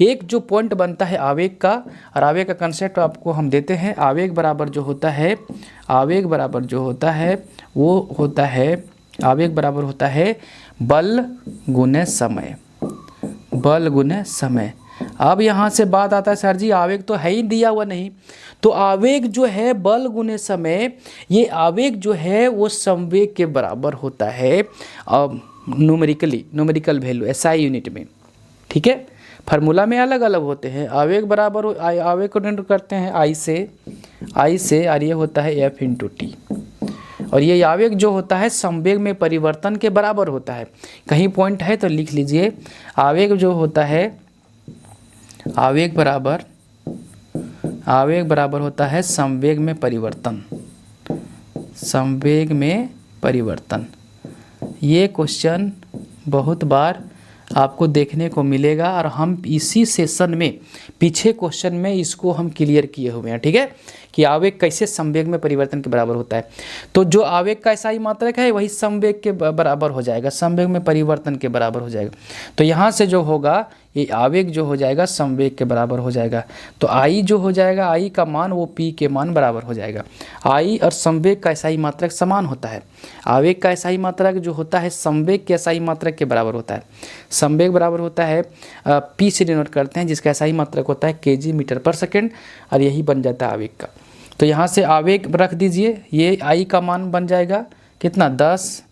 एक जो पॉइंट बनता है आवेग का, और आवेग का कंसेप्ट आपको हम देते हैं। आवेग बराबर जो होता है, आवेग बराबर जो होता है वो होता है, आवेग बराबर होता है बल गुने समय, बल गुने समय। अब यहाँ से बात आता है सर जी आवेग तो है ही दिया हुआ नहीं, तो आवेग जो है बल गुने समय, ये आवेग जो है वो संवेग के बराबर होता है न्यूमेरिकल वैल्यू SI यूनिट में, ठीक है, फार्मूला में अलग अलग होते हैं। आवेग बराबर आवेग को डिनोट करते हैं I से, और ये होता है F × T, और ये आवेग जो होता है संवेग में परिवर्तन के बराबर होता है। कहीं पॉइंट है तो लिख लीजिए, आवेग जो होता है, आवेग बराबर होता है संवेग में परिवर्तन, संवेग में परिवर्तन। ये क्वेश्चन बहुत बार आपको देखने को मिलेगा, और हम इसी सेशन में पीछे क्वेश्चन में इसको हम क्लियर किए हुए हैं, ठीक है, कि आवेग कैसे संवेग में परिवर्तन के बराबर होता है। तो जो आवेग का ऐसा ही मात्रक है वही संवेग के बराबर हो जाएगा, संवेग में परिवर्तन के बराबर हो जाएगा। तो यहाँ से जो होगा ये आवेग जो हो जाएगा संवेग के बराबर हो जाएगा, तो I जो हो जाएगा, I का मान वो P के मान बराबर हो जाएगा। I और संवेग का ऐसा ही मात्रक समान होता है, आवेग का ऐसा ही मात्रक जो होता है संवेग के ऐसा ही मात्रक के बराबर होता है। संवेग बराबर होता है P से डिनोट करते हैं, जिसका ऐसा ही मात्रक होता है kg मीटर पर सेकेंड, और यही बन जाता है आवेग का। तो यहाँ से आवेग रख दीजिए, ये I का मान बन जाएगा कितना 10,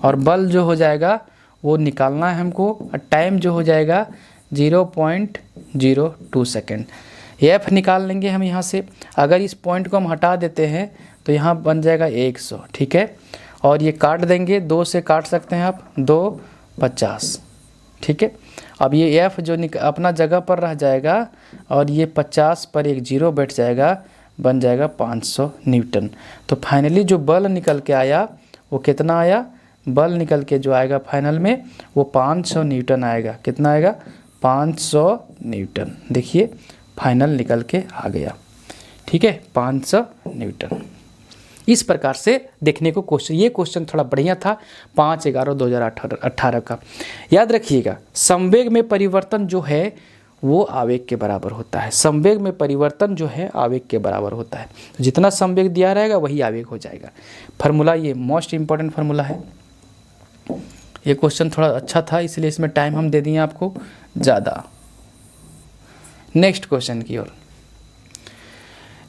और बल जो हो जाएगा वो निकालना है हमको, और टाइम जो हो जाएगा 0.02 सेकेंड। F निकाल लेंगे हम यहाँ से, अगर इस पॉइंट को हम हटा देते हैं तो यहाँ बन जाएगा 100, ठीक है, और ये काट देंगे, 2 से काट सकते हैं आप, 2 50, ठीक है। अब ये F जो अपना जगह पर रह जाएगा, और ये 50 पर एक 0 बैठ जाएगा, बन जाएगा 500 न्यूटन। तो फाइनली जो बल निकल के आया वो कितना आया, बल निकल के जो आएगा फाइनल में वो 500 न्यूटन आएगा। कितना आएगा 500 न्यूटन, देखिए फाइनल निकल के आ गया, ठीक है, 500 न्यूटन। इस प्रकार से देखने को क्वेश्चन, ये क्वेश्चन थोड़ा बढ़िया था 5/11/2018 का। याद रखिएगा संवेग में परिवर्तन जो है वो आवेग के बराबर होता है, संवेग में परिवर्तन जो है आवेग के बराबर होता है। तो जितना संवेग दिया रहेगा वही आवेग हो जाएगा। फार्मूला ये मोस्ट इम्पॉर्टेंट फार्मूला है। ये क्वेश्चन थोड़ा अच्छा था इसलिए इसमें टाइम हम दे दिए आपको ज़्यादा। नेक्स्ट क्वेश्चन की ओर,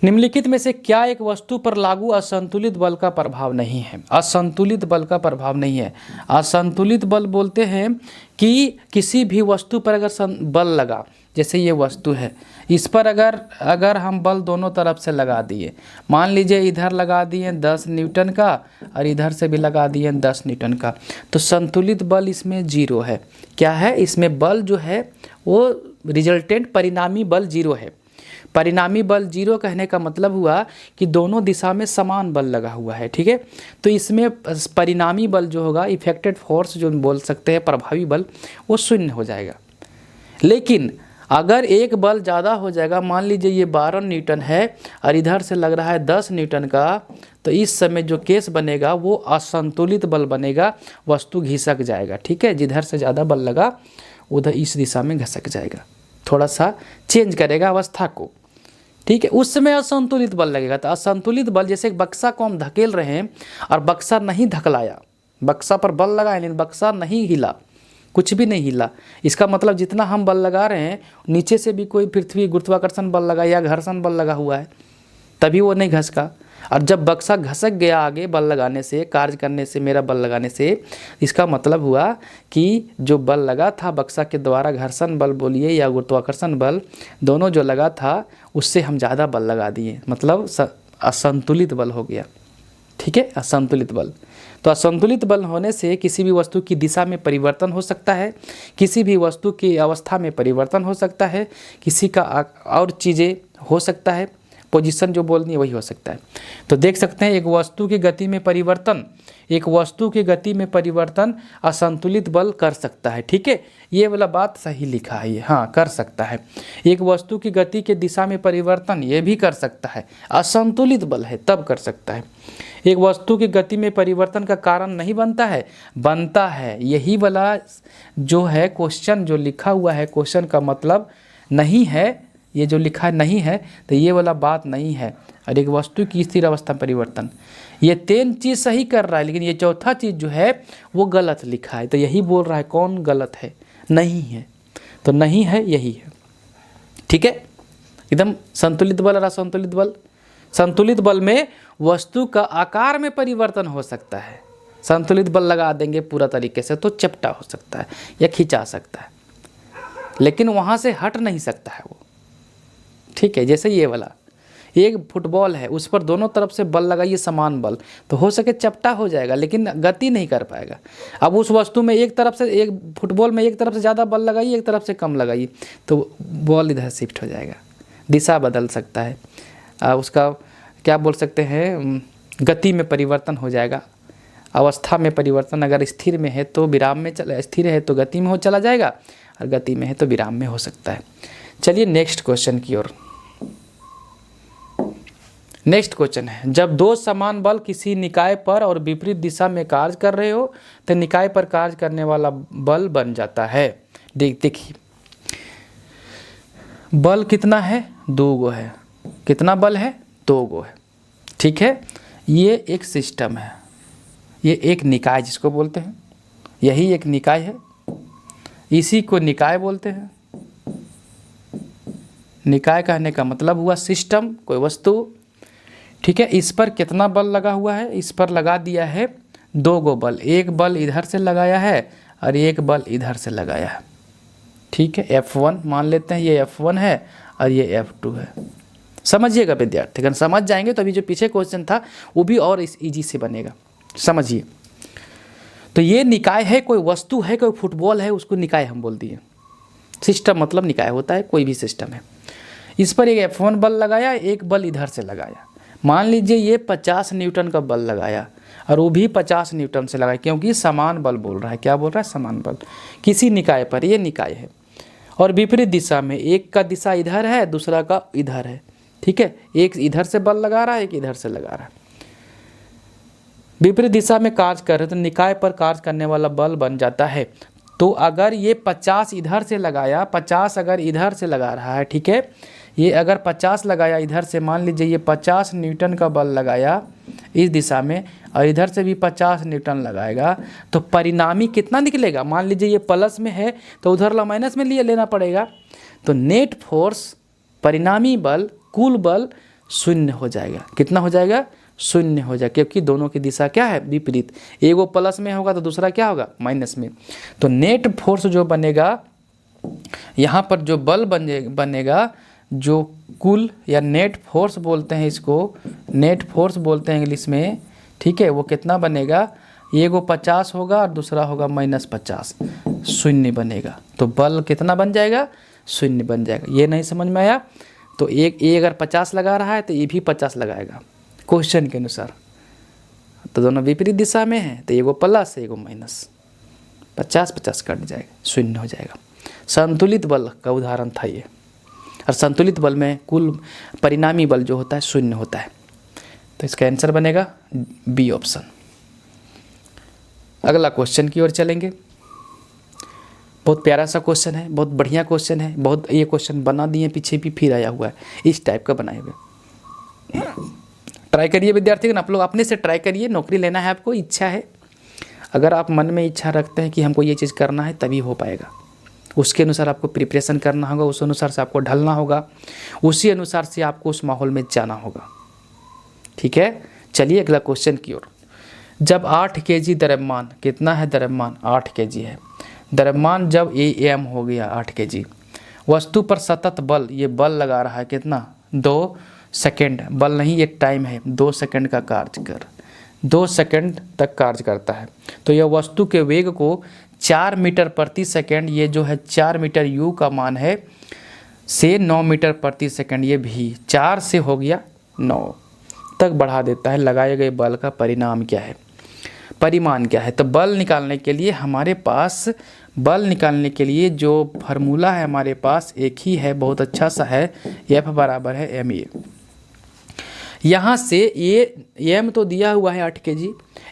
निम्नलिखित में से क्या एक वस्तु पर लागू असंतुलित बल का प्रभाव नहीं है। असंतुलित बल का प्रभाव नहीं है। असंतुलित बल बोलते हैं कि किसी भी वस्तु पर अगर बल लगा, जैसे ये वस्तु है, इस पर अगर हम बल दोनों तरफ से लगा दिए, मान लीजिए इधर लगा दिए 10 न्यूटन का और इधर से भी लगा दिए 10 न्यूटन का, तो संतुलित बल इसमें 0 है। क्या है इसमें बल जो है वो रिजल्टेंट परिणामी बल 0 है। परिणामी बल 0 कहने का मतलब हुआ कि दोनों दिशा में समान बल लगा हुआ है, ठीक है। तो इसमें परिणामी बल जो होगा, इफेक्टेड फोर्स जो बोल सकते हैं, प्रभावी बल, वो 0 हो जाएगा। लेकिन अगर एक बल ज़्यादा हो जाएगा, मान लीजिए ये 12 न्यूटन है और इधर से लग रहा है 10 न्यूटन का, तो इस समय जो केस बनेगा वो असंतुलित बल बनेगा, वस्तु घिसक जाएगा, ठीक है। जिधर से ज़्यादा बल लगा उधर इस दिशा में घसक जाएगा, थोड़ा सा चेंज करेगा अवस्था को, ठीक है। उस समय असंतुलित बल लगेगा। तो असंतुलित बल, जैसे बक्सा को हम धकेल रहे हैं और बक्सा नहीं धकलाया, बक्सा पर बल लगाया लेकिन बक्सा नहीं हिला, कुछ भी नहीं हिला, इसका मतलब जितना हम बल लगा रहे हैं नीचे से भी कोई पृथ्वी गुरुत्वाकर्षण बल लगा या घर्षण बल लगा हुआ है, तभी वो नहीं घसका। और जब बक्सा घसक गया आगे बल लगाने से, कार्य करने से, मेरा बल लगाने से, इसका मतलब हुआ कि जो बल लगा था बक्सा के द्वारा, घर्षण बल बोलिए या गुरुत्वाकर्षण बल, दोनों जो लगा था उससे हम ज़्यादा बल लगा दिए, मतलब असंतुलित बल हो गया, ठीक है, असंतुलित बल। तो असंतुलित बल होने से किसी भी वस्तु की दिशा में परिवर्तन हो सकता है, किसी भी वस्तु की अवस्था में परिवर्तन हो सकता है, किसी का और चीज़ें हो सकता है, पोजीशन जो बोलनी है वही हो सकता है। तो देख सकते हैं एक वस्तु की गति में परिवर्तन, एक वस्तु की गति में परिवर्तन असंतुलित बल कर सकता है, ठीक है। ये वाला बात सही लिखा है ये, हाँ कर सकता है। एक वस्तु की गति के दिशा में परिवर्तन ये भी कर सकता है, असंतुलित बल है तब कर सकता है। एक वस्तु की गति में परिवर्तन का कारण नहीं बनता है, बनता है। यही वाला जो है क्वेश्चन जो लिखा हुआ है, क्वेश्चन का मतलब नहीं है, ये जो लिखा नहीं है तो ये वाला बात नहीं है। और एक वस्तु की स्थिर अवस्था परिवर्तन, ये 3 चीज़ सही कर रहा है, लेकिन ये चौथा चीज़ जो है वो गलत लिखा है। तो यही बोल रहा है कौन गलत है, नहीं है, तो नहीं है यही है, ठीक है। एकदम संतुलित बल और असंतुलित बल, संतुलित बल में वस्तु का आकार में परिवर्तन हो सकता है, संतुलित बल लगा देंगे पूरा तरीके से तो चपटा हो सकता है या खिंचा सकता है, लेकिन वहाँ से हट नहीं सकता है वो, ठीक है। जैसे ये वाला एक फुटबॉल है, उस पर दोनों तरफ से बल लगाइए समान बल, तो हो सके चपटा हो जाएगा लेकिन गति नहीं कर पाएगा। अब उस वस्तु में एक तरफ से, एक फुटबॉल में एक तरफ से ज़्यादा बल लगाइए, एक तरफ से कम लगाइए, तो बॉल इधर शिफ्ट हो जाएगा, दिशा बदल सकता है, उसका क्या बोल सकते हैं, गति में परिवर्तन हो जाएगा, अवस्था में परिवर्तन। अगर स्थिर में है तो विराम में चला, स्थिर है तो गति में हो चला जाएगा, और गति में है तो विराम में हो सकता है। चलिए नेक्स्ट क्वेश्चन की ओर। नेक्स्ट क्वेश्चन है, जब 2 समान बल किसी निकाय पर और विपरीत दिशा में कार्य कर रहे हो तो निकाय पर कार्य करने वाला बल बन जाता है। देखिए बल कितना है, 2 गो है, कितना बल है, 2 गो है, ठीक है। ये एक सिस्टम है, ये एक निकाय जिसको बोलते हैं, यही एक निकाय है, इसी को निकाय बोलते हैं। निकाय कहने का मतलब हुआ सिस्टम, कोई वस्तु, ठीक है। इस पर कितना बल लगा हुआ है, इस पर लगा दिया है 2 गो बल, एक बल इधर से लगाया है और एक बल इधर से लगाया है, ठीक है। F1 मान लेते हैं, ये F1 है और ये F2 है। समझिएगा विद्यार्थी, अगर समझ जाएंगे तो अभी जो पीछे क्वेश्चन था वो भी और इजी से बनेगा, समझिए। तो ये निकाय है, कोई वस्तु है, कोई फुटबॉल है, उसको निकाय हम बोल दिए। सिस्टम मतलब निकाय होता है, कोई भी सिस्टम है। इस पर एक F1 बल लगाया, एक बल इधर से लगाया, मान लीजिए ये 50 न्यूटन का बल लगाया और वो भी 50 न्यूटन से लगाया, क्योंकि समान बल बोल रहा है, क्या बोल रहा है, समान बल किसी निकाय पर, ये निकाय है। और विपरीत दिशा में, एक का दिशा इधर है, दूसरा का इधर है, ठीक है। एक इधर से बल लगा रहा है, एक इधर से लगा रहा है, विपरीत दिशा में कार्य कर रहे, तो निकाय पर कार्य करने वाला बल बन जाता है। तो अगर ये 50 इधर से लगाया, 50 अगर इधर से लगा रहा है, ठीक है, ये अगर 50 लगाया इधर से, मान लीजिए ये 50 न्यूटन का बल लगाया इस दिशा में और इधर से भी 50 न्यूटन लगाएगा, तो परिणामी कितना निकलेगा, मान लीजिए ये प्लस में है तो उधर ला माइनस में लेना पड़ेगा, तो नेट फोर्स, परिणामी बल, कुल बल 0 हो जाएगा। कितना हो जाएगा, 0 हो जाएगा, क्योंकि दोनों की दिशा क्या है, विपरीत। एक वो प्लस में होगा तो दूसरा क्या होगा, माइनस में। तो नेट फोर्स जो बनेगा, यहाँ पर जो बल बनेगा, जो कुल या नेट फोर्स बोलते हैं, इसको नेट फोर्स बोलते हैं इंग्लिश में, ठीक है, वो कितना बनेगा, एक वो 50 होगा और दूसरा होगा -50, 0 बनेगा। तो बल कितना बन जाएगा, 0 बन जाएगा। ये नहीं समझ में आया तो एक ए अगर 50 लगा रहा है तो ये भी 50 लगाएगा क्वेश्चन के अनुसार। तो दोनों विपरीत दिशा में है तो एगो प्लस एगो माइनस, 50-50 कट जाएगा, शून्य हो जाएगा। संतुलित बल का उदाहरण था ये। और संतुलित बल में कुल परिणामी बल जो होता है शून्य होता है। तो इसका आंसर बनेगा बी ऑप्शन। अगला क्वेश्चन की ओर चलेंगे। बहुत प्यारा सा क्वेश्चन है, बहुत बढ़िया क्वेश्चन है, बहुत ये क्वेश्चन बना दिए पीछे भी फिर आया हुआ है, इस टाइप का बनाए हुए। ट्राई करिए विद्यार्थीगण, आप लोग अपने से ट्राई करिए। नौकरी लेना है आपको, इच्छा है, अगर आप मन में इच्छा रखते हैं कि हमको ये चीज़ करना है तभी हो पाएगा। उसके अनुसार आपको प्रिपरेशन करना होगा, उस अनुसार से आपको ढलना होगा, उसी अनुसार से आपको उस माहौल में जाना होगा। ठीक है, चलिए अगला क्वेश्चन की ओर। जब 8 kg द्रव्यमान, कितना है द्रव्यमान, 8 kg है द्रव्यमान, जब AM हो गया 8 kg, वस्तु पर सतत बल, ये बल लगा रहा है कितना, 2 सेकेंड, बल नहीं एक टाइम है, 2 सेकेंड का कार्य कर, 2 सेकेंड तक कार्य करता है। तो यह वस्तु के वेग को 4 मीटर प्रति सेकेंड, ये जो है 4 मीटर u का मान है, से 9 मीटर प्रति सेकेंड, ये भी 4 से हो गया 9 तक बढ़ा देता है। लगाए गए बल का परिणाम क्या है, परिमाण क्या है। तो बल निकालने के लिए हमारे पास, बल निकालने के लिए जो फार्मूला है हमारे पास एक ही है, बहुत अच्छा सा है, F बराबर है ma। यहाँ से ये m तो दिया हुआ है 8 kg,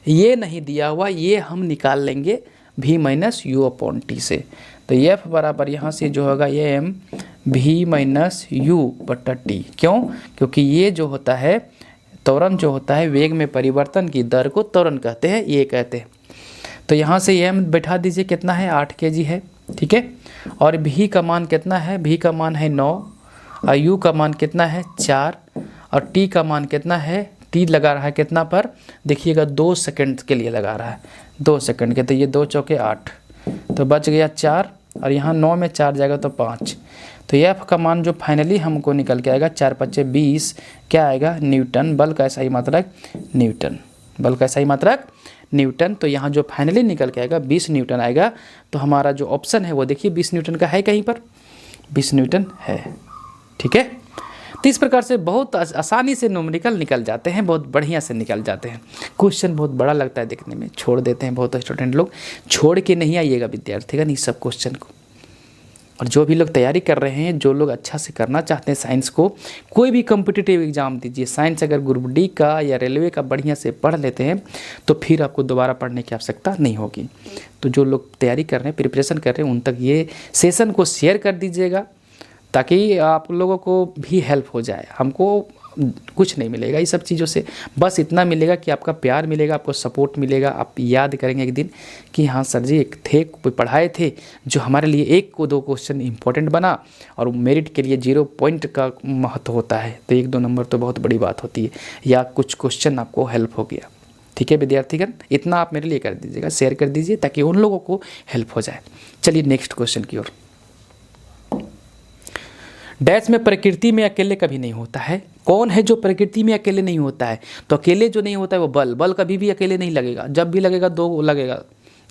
ये नहीं दिया हुआ, ये हम निकाल लेंगे v minus you upon T से। तो F बराबर यहाँ से जो होगा ये m v माइनस यू बटा टी। क्यों, क्योंकि ये जो होता है त्वरण, जो होता है वेग में परिवर्तन की दर को त्वरण कहते हैं, ये कहते हैं। तो यहाँ से m बैठा दीजिए, कितना है 8 kg है, ठीक है। और v का मान कितना है, v का मान है 9, और u का मान कितना है 4, और t का मान कितना है, t लगा रहा है कितना पर, देखिएगा 2 सेकंड के लिए लगा रहा है, 2 सेकंड के। तो ये 2 चौके 8, तो बच गया 4, और यहाँ 9 में 4 जाएगा तो 5। तो F का मान जो फाइनली हमको निकल के आएगा 4×5 = 20, क्या आएगा, न्यूटन। बल का सही मात्रक न्यूटन, बल का सही मात्रक न्यूटन। तो यहाँ जो फाइनली निकल के आएगा 20 न्यूटन आएगा। तो हमारा जो ऑप्शन है वो देखिए 20 न्यूटन का है, कहीं पर 20 न्यूटन है, ठीक है। तो इस प्रकार से बहुत आसानी से न्यूमेरिकल निकल जाते हैं, बहुत बढ़िया से निकल जाते हैं। क्वेश्चन बहुत बड़ा लगता है देखने में, छोड़ देते हैं बहुत स्टूडेंट लोग, छोड़ के नहीं आइएगा विद्यार्थीगण इस सब क्वेश्चन को। और जो भी लोग तैयारी कर रहे हैं, जो लोग अच्छा से करना चाहते हैं साइंस को, कोई भी कॉम्पिटिटिव एग्जाम दीजिए, साइंस अगर ग्रुप डी का या रेलवे का बढ़िया से पढ़ लेते हैं तो फिर आपको दोबारा पढ़ने की आवश्यकता नहीं होगी। तो जो लोग तैयारी कर रहे हैं, प्रिपरेशन कर रहे हैं, उन तक ये सेशन को शेयर कर दीजिएगा ताकि आप लोगों को भी हेल्प हो जाए। हमको कुछ नहीं मिलेगा इस सब चीज़ों से, बस इतना मिलेगा कि आपका प्यार मिलेगा, आपको सपोर्ट मिलेगा। आप याद करेंगे एक दिन कि हाँ सर जी एक थे, कोई पढ़ाए थे जो हमारे लिए 1-2 क्वेश्चन इंपॉर्टेंट बना, और मेरिट के लिए 0 पॉइंट का महत्व होता है, तो 1-2 नंबर तो बहुत बड़ी बात होती है, या कुछ क्वेश्चन आपको हेल्प हो गया। ठीक है विद्यार्थीगण, इतना आप मेरे लिए कर दीजिएगा, शेयर कर दीजिए ताकि उन लोगों को हेल्प हो जाए। चलिए नेक्स्ट क्वेश्चन की ओर। डैश में प्रकृति में अकेले कभी नहीं होता है। कौन है जो प्रकृति में अकेले नहीं होता है? तो अकेले जो नहीं होता है वो बल, बल कभी भी अकेले नहीं लगेगा, जब भी लगेगा 2 लगेगा,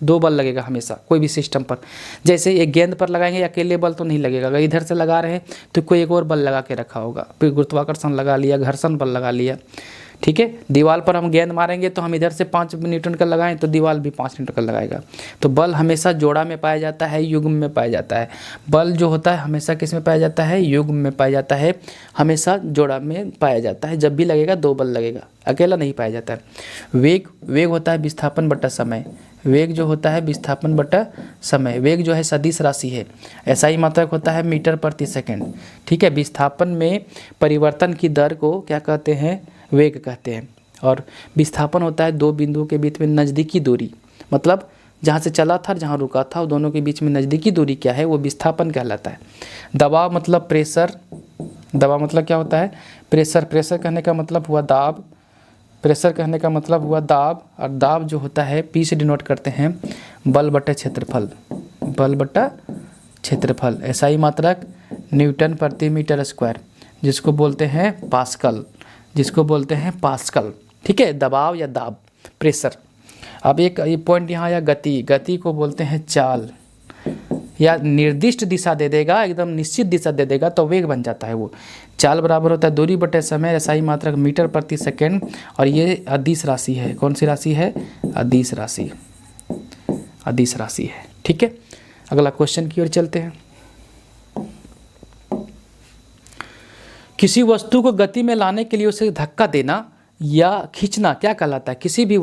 2 बल लगेगा हमेशा कोई भी सिस्टम पर। जैसे एक गेंद पर लगाएंगे अकेले बल तो नहीं लगेगा, अगर इधर से लगा रहे हैं तो कोई एक और बल लगा के रखा होगा, फिर गुरुत्वाकर्षण लगा लिया, घर्षण बल लगा लिया, ठीक है। दीवार पर हम गेंद मारेंगे तो हम इधर से 5 न्यूटन का लगाएं तो दीवार भी 5 न्यूटन का लगाएगा। तो बल हमेशा जोड़ा में पाया जाता है, युग्म में पाया जाता है। बल जो होता है हमेशा किस में पाया जाता है, युग्म में पाया जाता है, हमेशा जोड़ा में पाया जाता है। जब भी लगेगा 2 बल लगेगा, अकेला नहीं पाया जाता है। वेग, वेग होता है विस्थापन बटा समय, वेग जो होता है विस्थापन बटा समय। वेग जो है सदिश राशि है, ऐसा ही मात्रक होता है मीटर प्रति सेकेंड, ठीक है। विस्थापन में परिवर्तन की दर को क्या कहते हैं, वेग कहते हैं। और विस्थापन होता है 2 बिंदुओं के बीच में नज़दीकी दूरी, मतलब जहाँ से चला था जहाँ रुका था दोनों के बीच में नज़दीकी दूरी क्या है, वो विस्थापन कहलाता है। दबाव मतलब प्रेशर, दबाव मतलब क्या होता है, प्रेशर, प्रेशर कहने का मतलब हुआ दाब, प्रेशर कहने का मतलब हुआ दाब, और दाब जो होता है P से डिनोट करते हैं बल बटा क्षेत्रफल, बल बटा क्षेत्रफल। ऐसा ही मात्रक न्यूटन प्रति मीटर स्क्वायर, जिसको बोलते हैं पास्कल, जिसको बोलते हैं पास्कल, ठीक है। दबाव या दाब, प्रेशर। अब एक ये पॉइंट यहाँ आया गति, गति को बोलते हैं चाल या निर्दिष्ट दिशा दे देगा, एकदम निश्चित दिशा दे देगा तो वेग बन जाता है वो। चाल बराबर होता है दूरी बटे समय, SI मात्रक मीटर प्रति सेकेंड, और ये अदिश राशि है। कौन सी राशि है? अदिश राशि, अदिश राशि है। ठीक है, अगला क्वेश्चन की ओर चलते हैं। किसी वस्तु को गति में लाने के लिए उसे धक्का देना या खींचना क्या कहलाता है? किसी भी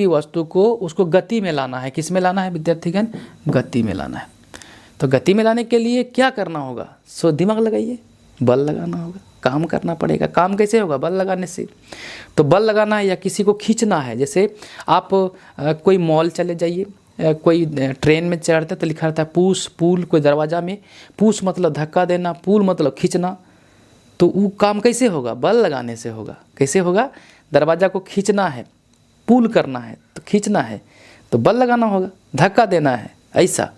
वस्तु को उसको गति में लाना है। किस में लाना है विद्यार्थीगण? गति में लाना है। तो गति में लाने के लिए क्या करना होगा? सो दिमाग लगाइए, बल लगाना होगा, काम करना पड़ेगा। काम कैसे होगा? बल लगाने से। तो बल लगाना है या किसी को खींचना है। जैसे आप कोई मॉल चले जाइए, कोई ट्रेन में चढ़ते तो लिखा रहता है पुश पुल, कोई दरवाजा में पुश मतलब धक्का देना, पुल मतलब खींचना। तो वो काम कैसे होगा? बल लगाने से होगा। कैसे होगा? दरवाजा को खींचना है, पुल करना है तो खींचना है तो बल लगाना होगा, धक्का देना है ऐसा,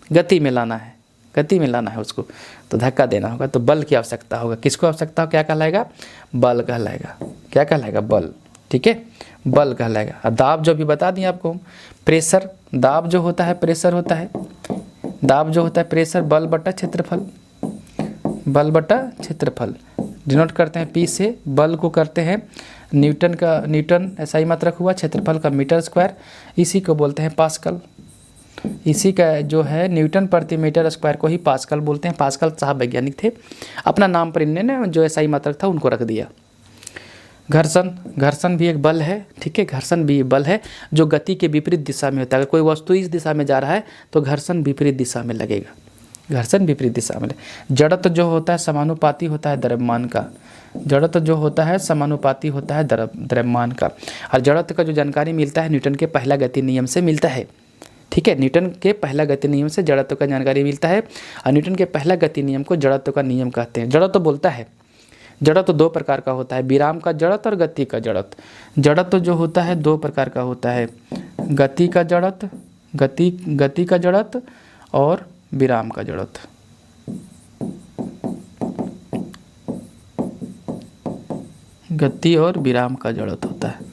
गति में लाना है, गति में लाना है उसको तो धक्का देना होगा, तो बल की आवश्यकता होगा। किसको आवश्यकता हो? क्या कहलाएगा? बल कहलाएगा। क्या कहलाएगा? बल। ठीक है, बल कहलाएगा। और दाब जो भी बता दिए आपको, प्रेशर, दाब जो होता है प्रेशर होता है, दाब जो होता है प्रेशर, बल बटा क्षेत्रफल, बल बटा क्षेत्रफल डिनोट करते हैं P से। बल को करते हैं न्यूटन का, न्यूटन SI मात्रक हुआ, क्षेत्रफल का मीटर स्क्वायर, इसी को बोलते हैं पास्कल। इसी का जो है न्यूटन प्रति मीटर स्क्वायर को ही पास्कल बोलते हैं। पास्कल साहब वैज्ञानिक थे, अपना नाम पर इन्होंने जो SI मात्रक था उनको रख दिया। घर्षण, घर्षण भी एक बल है। ठीक है, घर्षण भी बल है जो गति के विपरीत दिशा में होता है। अगर कोई वस्तु इस दिशा में जा रहा है तो घर्षण विपरीत दिशा में लगेगा, घर्षण विपरीत दिशा में। जड़त्व जो होता है समानुपाती होता है द्रव्यमान का, जड़त्व जो होता है समानुपाती होता है द्रव्यमान का। और जड़त्व का जो जानकारी मिलता है न्यूटन के पहला गति नियम से मिलता है। ठीक है, न्यूटन के पहला गति नियम से जड़त्व का जानकारी मिलता है। और न्यूटन के पहला गति नियम को जड़त्व का नियम कहते हैं। जड़त्व बोलता है, जड़त्व दो प्रकार का होता है, विराम का जड़त्व और गति का जड़त्व। जड़त्व जो होता है दो प्रकार का होता है, गति का जड़त्व, गति का जड़त्व और विराम का जड़त्व। गति और विराम का जड़त्व होता है।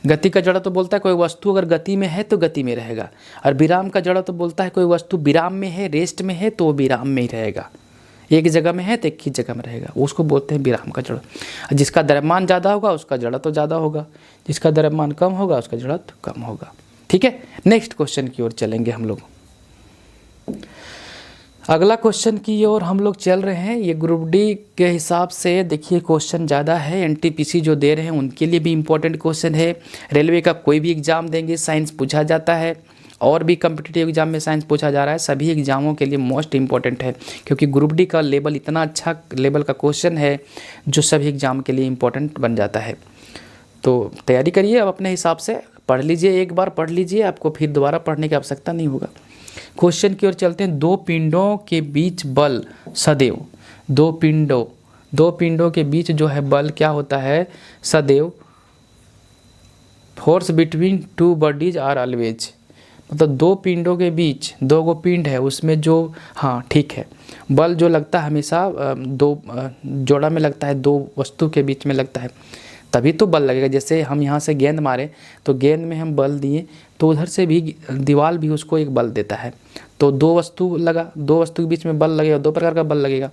गति का जड़त्व बोलता है कोई वस्तु अगर गति में है तो गति में रहेगा, और विराम का जड़त्व बोलता है कोई वस्तु विराम में है, रेस्ट में है तो वो विराम में ही रहेगा। एक जगह में है तो एक ही जगह में रहेगा, उसको बोलते हैं विराम का जड़त्व। जिसका द्रव्यमान ज़्यादा होगा उसका जड़त्व ज़्यादा होगा, जिसका द्रव्यमान कम होगा उसका जड़त्व कम होगा। ठीक है, नेक्स्ट क्वेश्चन की ओर चलेंगे हम लोग। अगला क्वेश्चन की ओर हम लोग चल रहे हैं। ये ग्रुप डी के हिसाब से देखिए क्वेश्चन ज़्यादा है, एनटीपीसी जो दे रहे हैं उनके लिए भी इम्पोर्टेंट क्वेश्चन है। रेलवे का कोई भी एग्जाम देंगे साइंस पूछा जाता है, और भी कम्पिटिटिव एग्जाम में साइंस पूछा जा रहा है। सभी एग्जामों के लिए मोस्ट इम्पॉर्टेंट है, क्योंकि ग्रुप डी का लेवल इतना अच्छा लेवल का क्वेश्चन है जो सभी एग्जाम के लिए इम्पोर्टेंट बन जाता है। तो तैयारी करिए, अब अपने हिसाब से पढ़ लीजिए, एक बार पढ़ लीजिए, आपको फिर दोबारा पढ़ने की आवश्यकता नहीं होगा। क्वेश्चन की ओर चलते हैं। दो पिंडों के बीच बल सदैव, दो पिंडों के बीच जो है बल क्या होता है? सदैव। Force between two bodies are always, मतलब दो पिंडों के बीच, दो गो पिंड है उसमें जो, हाँ ठीक है, बल जो लगता है हमेशा दो जोड़ा में लगता है, दो वस्तु के बीच में लगता है, तभी तो बल लगेगा। जैसे हम यहाँ से गेंद मारे तो गेंद में हम बल दिए तो उधर से भी दीवार भी उसको एक बल देता है। तो दो वस्तु लगा, दो वस्तु के बीच में बल लगेगा, दो प्रकार का बल लगेगा।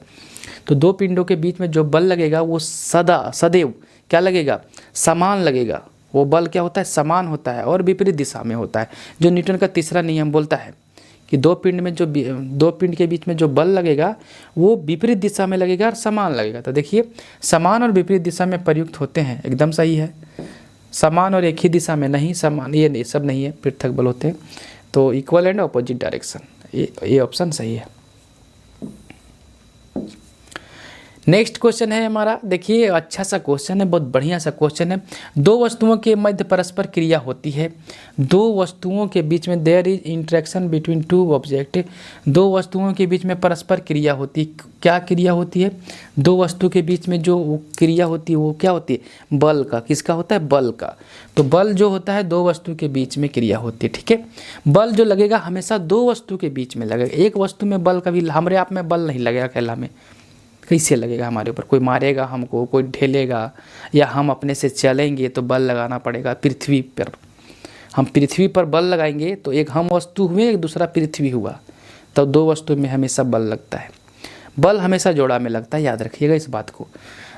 तो दो पिंडों के बीच में जो बल लगेगा वो सदैव क्या लगेगा? समान लगेगा। वो बल क्या होता है? समान होता है और विपरीत दिशा में होता है, जो न्यूटन का तीसरा नियम बोलता है कि दो पिंड के बीच में जो बल लगेगा वो विपरीत दिशा में लगेगा और समान लगेगा। तो देखिए समान और विपरीत दिशा में प्रयुक्त होते हैं, एकदम सही है। समान और एक ही दिशा में नहीं, समान ये नहीं, सब नहीं है, पृथक बल होते हैं। तो इक्वल एंड अपोजिट डायरेक्शन, ये ऑप्शन सही है। नेक्स्ट क्वेश्चन है हमारा, देखिए अच्छा सा क्वेश्चन है, बहुत बढ़िया सा क्वेश्चन है। दो वस्तुओं के मध्य परस्पर क्रिया होती है, दो वस्तुओं के बीच में there is interaction between two object. दो वस्तुओं के बीच में परस्पर क्रिया होती है। क्या क्रिया होती है? दो वस्तु के बीच में जो क्रिया होती है वो क्या होती है? बल का। किसका होता है? बल का। तो बल जो होता है दो वस्तु के बीच में क्रिया होती है। ठीक है, बल जो लगेगा हमेशा दो वस्तु के बीच में लगेगा। एक वस्तु में बल कभी हमारे आप में बल नहीं लगेगा, अकेला में कैसे लगेगा हमारे ऊपर? कोई मारेगा हमको, कोई ढेलेगा, या हम अपने से चलेंगे तो बल लगाना पड़ेगा पृथ्वी पर। हम पृथ्वी पर बल लगाएंगे तो एक हम वस्तु हुए, एक दूसरा पृथ्वी हुआ, तो दो वस्तु में हमेशा बल लगता है। बल हमेशा जोड़ा में लगता है, याद रखिएगा इस बात को।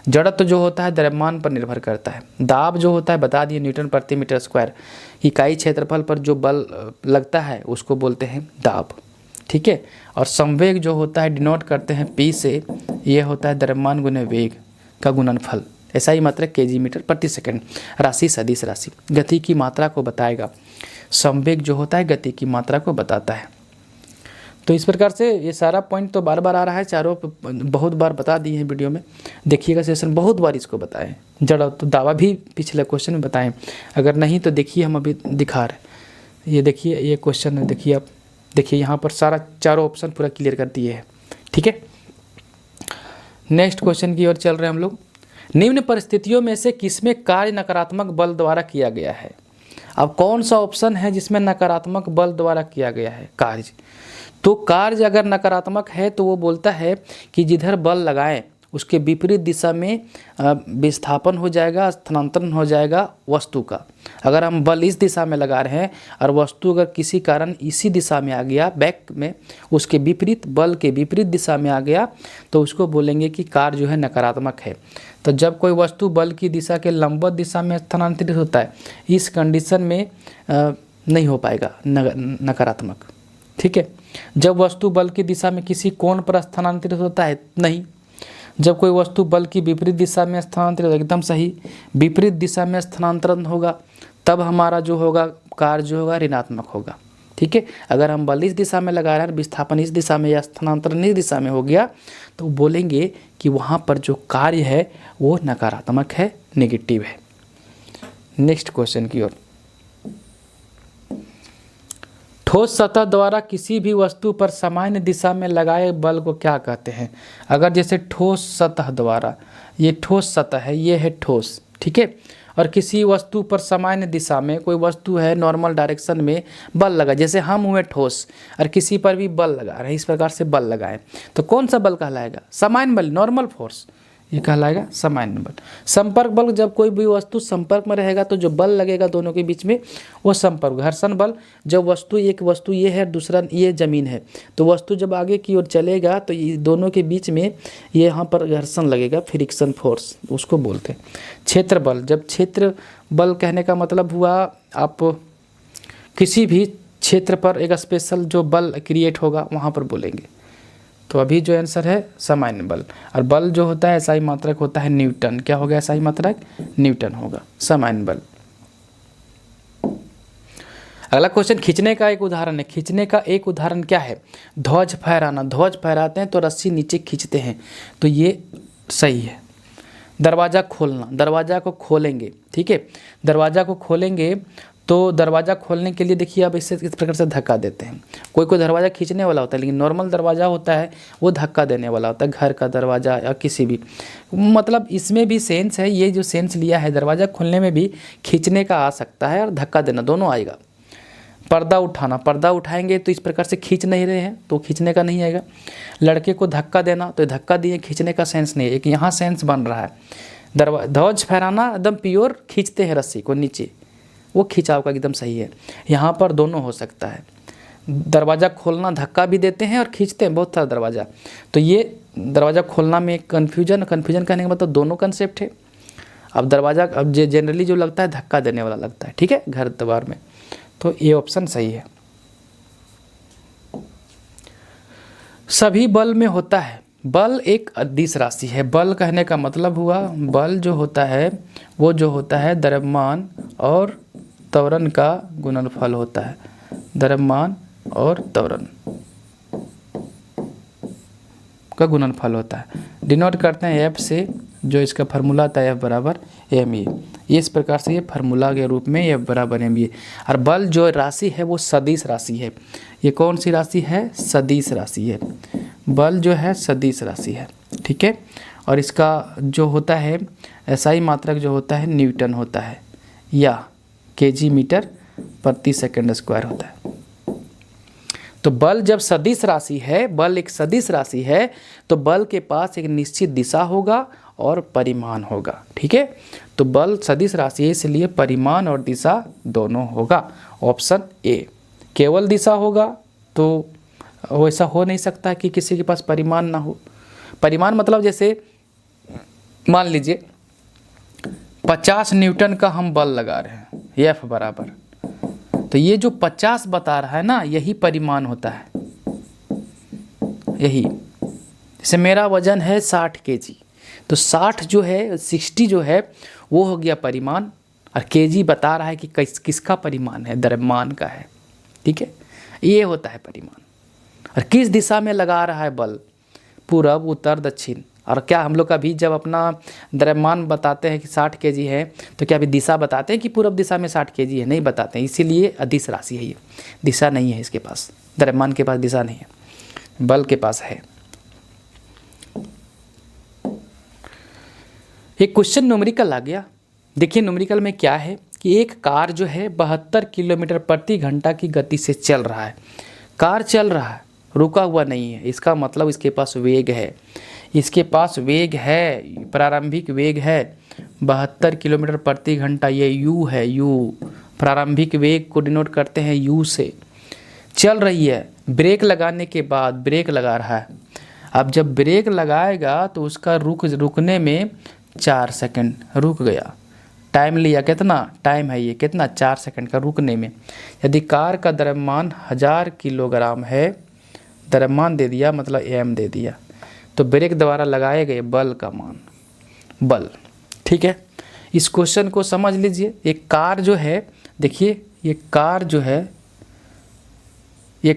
जड़त्व जो होता है द्रव्यमान पर निर्भर करता है। दाब जो होता है बता दिए न्यूटन प्रति मीटर स्क्वायर। इकाई क्षेत्रफल पर जो बल लगता है उसको बोलते हैं दाब, ठीक है। और संवेग जो होता है डिनोट करते हैं P से, ये होता है द्रव्यमान गुने वेग का गुणनफल। ऐसा ही मात्रक kg मीटर प्रति सेकंड। राशि सदिश राशि गति की मात्रा को बताएगा। संवेग जो होता है गति की मात्रा को बताता है। तो इस प्रकार से ये सारा पॉइंट तो बार बार आ रहा है, चारों बहुत बार बता दिए हैं वीडियो में, देखिएगा सेशन बहुत बार इसको बताएं। जड़ तो दावा भी पिछले क्वेश्चन में बताएं, अगर नहीं तो देखिए हम अभी दिखा रहे। ये देखिए ये क्वेश्चन देखिए, आप देखिए यहाँ पर सारा चारों ऑप्शन पूरा क्लियर कर दिए हैं, ठीक है। नेक्स्ट क्वेश्चन की ओर चल रहे हैं हम लोग। निम्न परिस्थितियों में से किसमें कार्य नकारात्मक बल द्वारा किया गया है? अब कौन सा ऑप्शन है जिसमें नकारात्मक बल द्वारा किया गया है कार्य? तो कार्य अगर नकारात्मक है तो वो बोलता है कि जिधर बल लगाएं उसके विपरीत दिशा में विस्थापन हो जाएगा, स्थानांतरण हो जाएगा वस्तु का। अगर हम बल इस दिशा में लगा रहे हैं और वस्तु अगर किसी कारण इसी दिशा में आ गया, बैक में उसके विपरीत बल के विपरीत दिशा में आ गया, तो उसको बोलेंगे कि कार्य जो है नकारात्मक है। तो जब कोई वस्तु बल की दिशा के लंबवत दिशा में स्थानांतरित होता है, इस कंडीशन में नहीं हो पाएगा नकारात्मक, ठीक है। जब वस्तु बल की दिशा में किसी कोण पर स्थानांतरित होता है, नहीं। जब कोई वस्तु बल की विपरीत दिशा में स्थानांतरित, एकदम सही, विपरीत दिशा में स्थानांतरण होगा, तब हमारा जो होगा कार्य जो होगा ऋणात्मक होगा, ठीक है। अगर हम बल इस दिशा में लगा रहे हैं, विस्थापन इस दिशा में या स्थानांतरण इस दिशा में हो गया, तो बोलेंगे कि वहाँ पर जो कार्य है वो नकारात्मक है, नेगेटिव है। नेक्स्ट क्वेश्चन की ओर। ठोस सतह द्वारा किसी भी वस्तु पर सामान्य दिशा में लगाए बल को क्या कहते हैं? अगर जैसे ठोस सतह द्वारा, ये ठोस सतह है, ये है ठोस, ठीक है, और किसी वस्तु पर सामान्य दिशा में कोई वस्तु है नॉर्मल डायरेक्शन में बल लगा, जैसे हम हुए ठोस और किसी पर भी बल लगा रहे हैं, इस प्रकार से बल लगाए, तो कौन सा बल कहलाएगा? सामान्य बल, नॉर्मल फोर्स, ये कहलाएगा सामान्य बल। संपर्क बल, जब कोई भी वस्तु संपर्क में रहेगा तो जो बल लगेगा दोनों के बीच में वो संपर्क। घर्षण बल, जब वस्तु एक वस्तु ये है दूसरा ये जमीन है, तो वस्तु जब आगे की ओर चलेगा तो ये दोनों के बीच में ये यहाँ पर घर्षण लगेगा, फ्रिक्शन फोर्स उसको बोलते हैं। क्षेत्र बल, जब क्षेत्र बल कहने का मतलब हुआ आप किसी भी क्षेत्र पर एक स्पेशल जो बल क्रिएट होगा वहाँ पर बोलेंगे। तो अभी जो आंसर है सामान्य बल। और बल जो होता है SI मात्रक होता है न्यूटन। क्या होगा SI मात्रक? न्यूटन होगा सामान्य बल। अगला क्वेश्चन, खींचने का एक उदाहरण है। खींचने का एक उदाहरण क्या है? ध्वज फहराना। ध्वज फहराते हैं तो रस्सी नीचे खींचते हैं, तो ये सही है। दरवाज़ा खोलना, दरवाज़ा को खोलेंगे, ठीक है, दरवाज़ा को खोलेंगे तो दरवाज़ा खोलने के लिए देखिए आप इस प्रकार से धक्का देते हैं। कोई दरवाज़ा खींचने वाला होता है, लेकिन नॉर्मल दरवाज़ा होता है वो धक्का देने वाला होता है, घर का दरवाज़ा या किसी भी, मतलब इसमें भी सेंस है। ये जो सेंस लिया है दरवाज़ा खोलने में भी खींचने का आ सकता है और धक्का देना, दोनों आएगा। पर्दा उठाना, पर्दा उठाएंगे तो इस प्रकार से खींच नहीं रहे हैं तो खींचने का नहीं आएगा। लड़के को धक्का देना, तो धक्का दिए, खींचने का सेंस नहीं है, एक यहाँ सेंस बन रहा है। ध्वज फहराना एकदम प्योर खींचते हैं रस्सी को नीचे, वो खिंचाव का एकदम सही है। यहाँ पर दोनों हो सकता है। दरवाज़ा खोलना, धक्का भी देते हैं और खींचते हैं बहुत सारा दरवाज़ा, तो ये दरवाज़ा खोलना में कन्फ्यूजन कहने का मतलब दोनों कंसेप्ट है। अब दरवाज़ा अब जनरली जो लगता है धक्का देने वाला लगता है, ठीक है, घर द्वार में, तो ये ऑप्शन सही है। सभी बल में होता है। बल एक अदिश राशि है। बल कहने का मतलब हुआ बल जो होता है वो जो होता है द्रव्यमान और त्वरण का गुणनफल होता है। द्रव्यमान और त्वरण का गुणनफल होता है। डिनोट करते हैं F से, जो इसका फार्मूला आता है F बराबर ma। इस प्रकार से ये फार्मूला के रूप में F बराबर ma। और बल जो राशि है वो सदिश राशि है। ये कौन सी राशि है? सदिश राशि है। बल जो है सदिश राशि है, ठीक है। और इसका जो होता है SI मात्रक जो होता है न्यूटन होता है या kg मीटर प्रति सेकंड स्क्वायर होता है। तो बल जब सदिश राशि है, बल एक सदिश राशि है, तो बल के पास एक निश्चित दिशा होगा और परिमाण होगा, ठीक है। तो बल सदिश राशि है, इसलिए परिमाण और दिशा दोनों होगा। Option A. केवल दिशा होगा तो वैसा हो नहीं सकता कि किसी के पास परिमाण ना हो। परिमाण मतलब जैसे मान लीजिए 50 न्यूटन का हम बल लगा रहे हैं, एफ बराबर, तो ये जो 50 बता रहा है ना, यही परिमाण होता है। यही, जैसे मेरा वजन है 60 kg, तो 60 जो है 60 जो है वो हो गया परिमाण, और केजी बता रहा है कि किसका परिमाण है, द्रव्यमान का है। ठीक है, ये होता है परिमाण। और किस दिशा में लगा रहा है बल, पूरब, उत्तर, दक्षिण। और क्या हम लोग अभी जब अपना द्रव्यमान बताते हैं कि 60 kg है, तो क्या अभी दिशा बताते हैं कि पूरब दिशा में 60 kg है? नहीं बताते हैं, इसीलिए अदिश राशि है ये, दिशा नहीं है इसके पास। द्रव्यमान के पास दिशा नहीं है, बल के पास है। एक क्वेश्चन न्यूमेरिकल आ गया। देखिए न्यूमेरिकल में क्या है कि एक कार जो है 72 किलोमीटर प्रति घंटा की गति से चल रहा है। कार चल रहा है, रुका हुआ नहीं है, इसका मतलब इसके पास वेग है। इसके पास वेग है, प्रारंभिक वेग है 72 किलोमीटर प्रति घंटा, ये यू है, यू प्रारंभिक वेग को डिनोट करते हैं यू से। चल रही है, ब्रेक लगाने के बाद ब्रेक लगा रहा है। अब जब ब्रेक लगाएगा तो उसका रुकने में 4 सेकंड रुक गया। टाइम लिया, कितना टाइम है ये, कितना 4 सेकंड का रुकने में। यदि कार का द्रव्यमान 1000 किलोग्राम है, द्रव्यमान दे दिया मतलब एम दे दिया, तो ब्रेक द्वारा लगाए गए बल का मान, बल। ठीक है, इस क्वेश्चन को समझ लीजिए। एक कार जो है, देखिए ये कार जो है, ये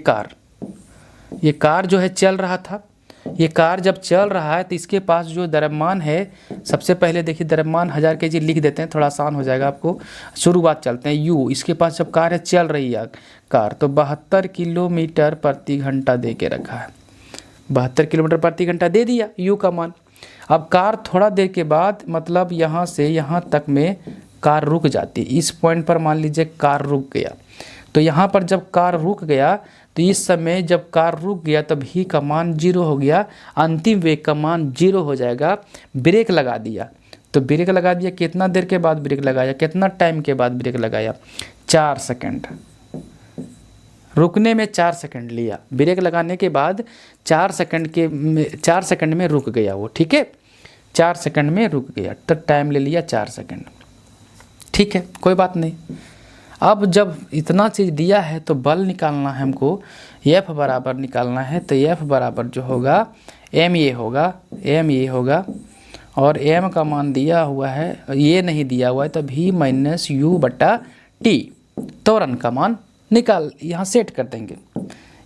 कार जो है चल रहा था। ये कार जब चल रहा है तो इसके पास जो द्रव्यमान है, सबसे पहले देखिए द्रव्यमान 1000 kg लिख देते हैं, थोड़ा आसान हो जाएगा आपको। शुरुआत चलते हैं यू, इसके पास जब कार है, चल रही है कार, तो 72 किलोमीटर प्रति घंटा दे के रखा है। 72 किलोमीटर प्रति घंटा दे दिया यू का मान। अब कार थोड़ा देर के बाद, मतलब यहाँ से यहाँ तक में कार रुक जाती है। इस पॉइंट पर मान लीजिए कार रुक गया, तो यहाँ पर जब कार रुक गया तो इस समय जब कार रुक गया तब ही का मान 0 हो गया, अंतिम वेग का मान 0 हो जाएगा। ब्रेक लगा दिया, तो ब्रेक लगा दिया, कितना देर के बाद ब्रेक लगाया, कितना टाइम के बाद ब्रेक लगाया, 4 सेकंड। रुकने में 4 सेकंड लिया, ब्रेक लगाने के बाद 4 सेकंड में रुक गया वो। ठीक है, 4 सेकंड में रुक गया, तो टाइम ले लिया 4 सेकंड। ठीक है, कोई बात नहीं। अब जब इतना चीज़ दिया है तो बल निकालना है हमको, एफ बराबर निकालना है। तो एफ बराबर जो होगा एम ये होगा, और एम का मान दिया हुआ है, ये नहीं दिया हुआ है, तो भी माइनस यू बटा टी, त्वरण का मान निकाल यहाँ सेट कर देंगे।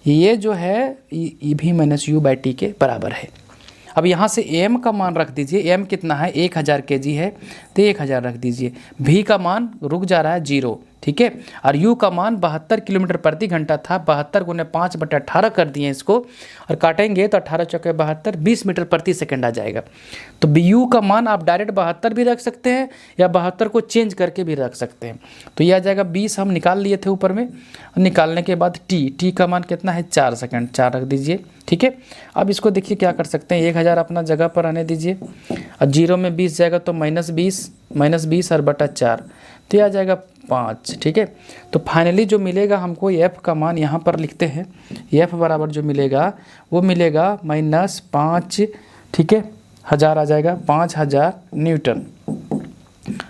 ये जो है ये भी माइनस यू बाई टी के बराबर है। अब यहाँ से m का मान रख दीजिए, m कितना है, 1000 kg है, तो 1000 रख दीजिए। v का मान रुक जा रहा है 0, ठीक है। और u का मान 72 किलोमीटर प्रति घंटा था, 72 गुने 5/18 कर दिए इसको, और काटेंगे तो 18 चौके 72, 20 मीटर प्रति सेकंड आ जाएगा। तो u का मान आप डायरेक्ट 72 भी रख सकते हैं, या 72 को चेंज करके भी रख सकते हैं। तो यह आ जाएगा 20, हम निकाल लिए थे ऊपर में। निकालने के बाद t का मान कितना है, 4 सेकंड, 4 रख दीजिए, ठीक है। अब इसको देखिए क्या कर सकते हैं, 1000 अपना जगह पर आने दीजिए, और 0 में 20 जाएगा तो -20 और बटा 4, तो यह आ जाएगा 5, ठीक है। तो फाइनली जो मिलेगा हमको f का मान यहाँ पर लिखते हैं, f बराबर जो मिलेगा वो मिलेगा -5, ठीक है, 1000 आ जाएगा, 5000 न्यूटन।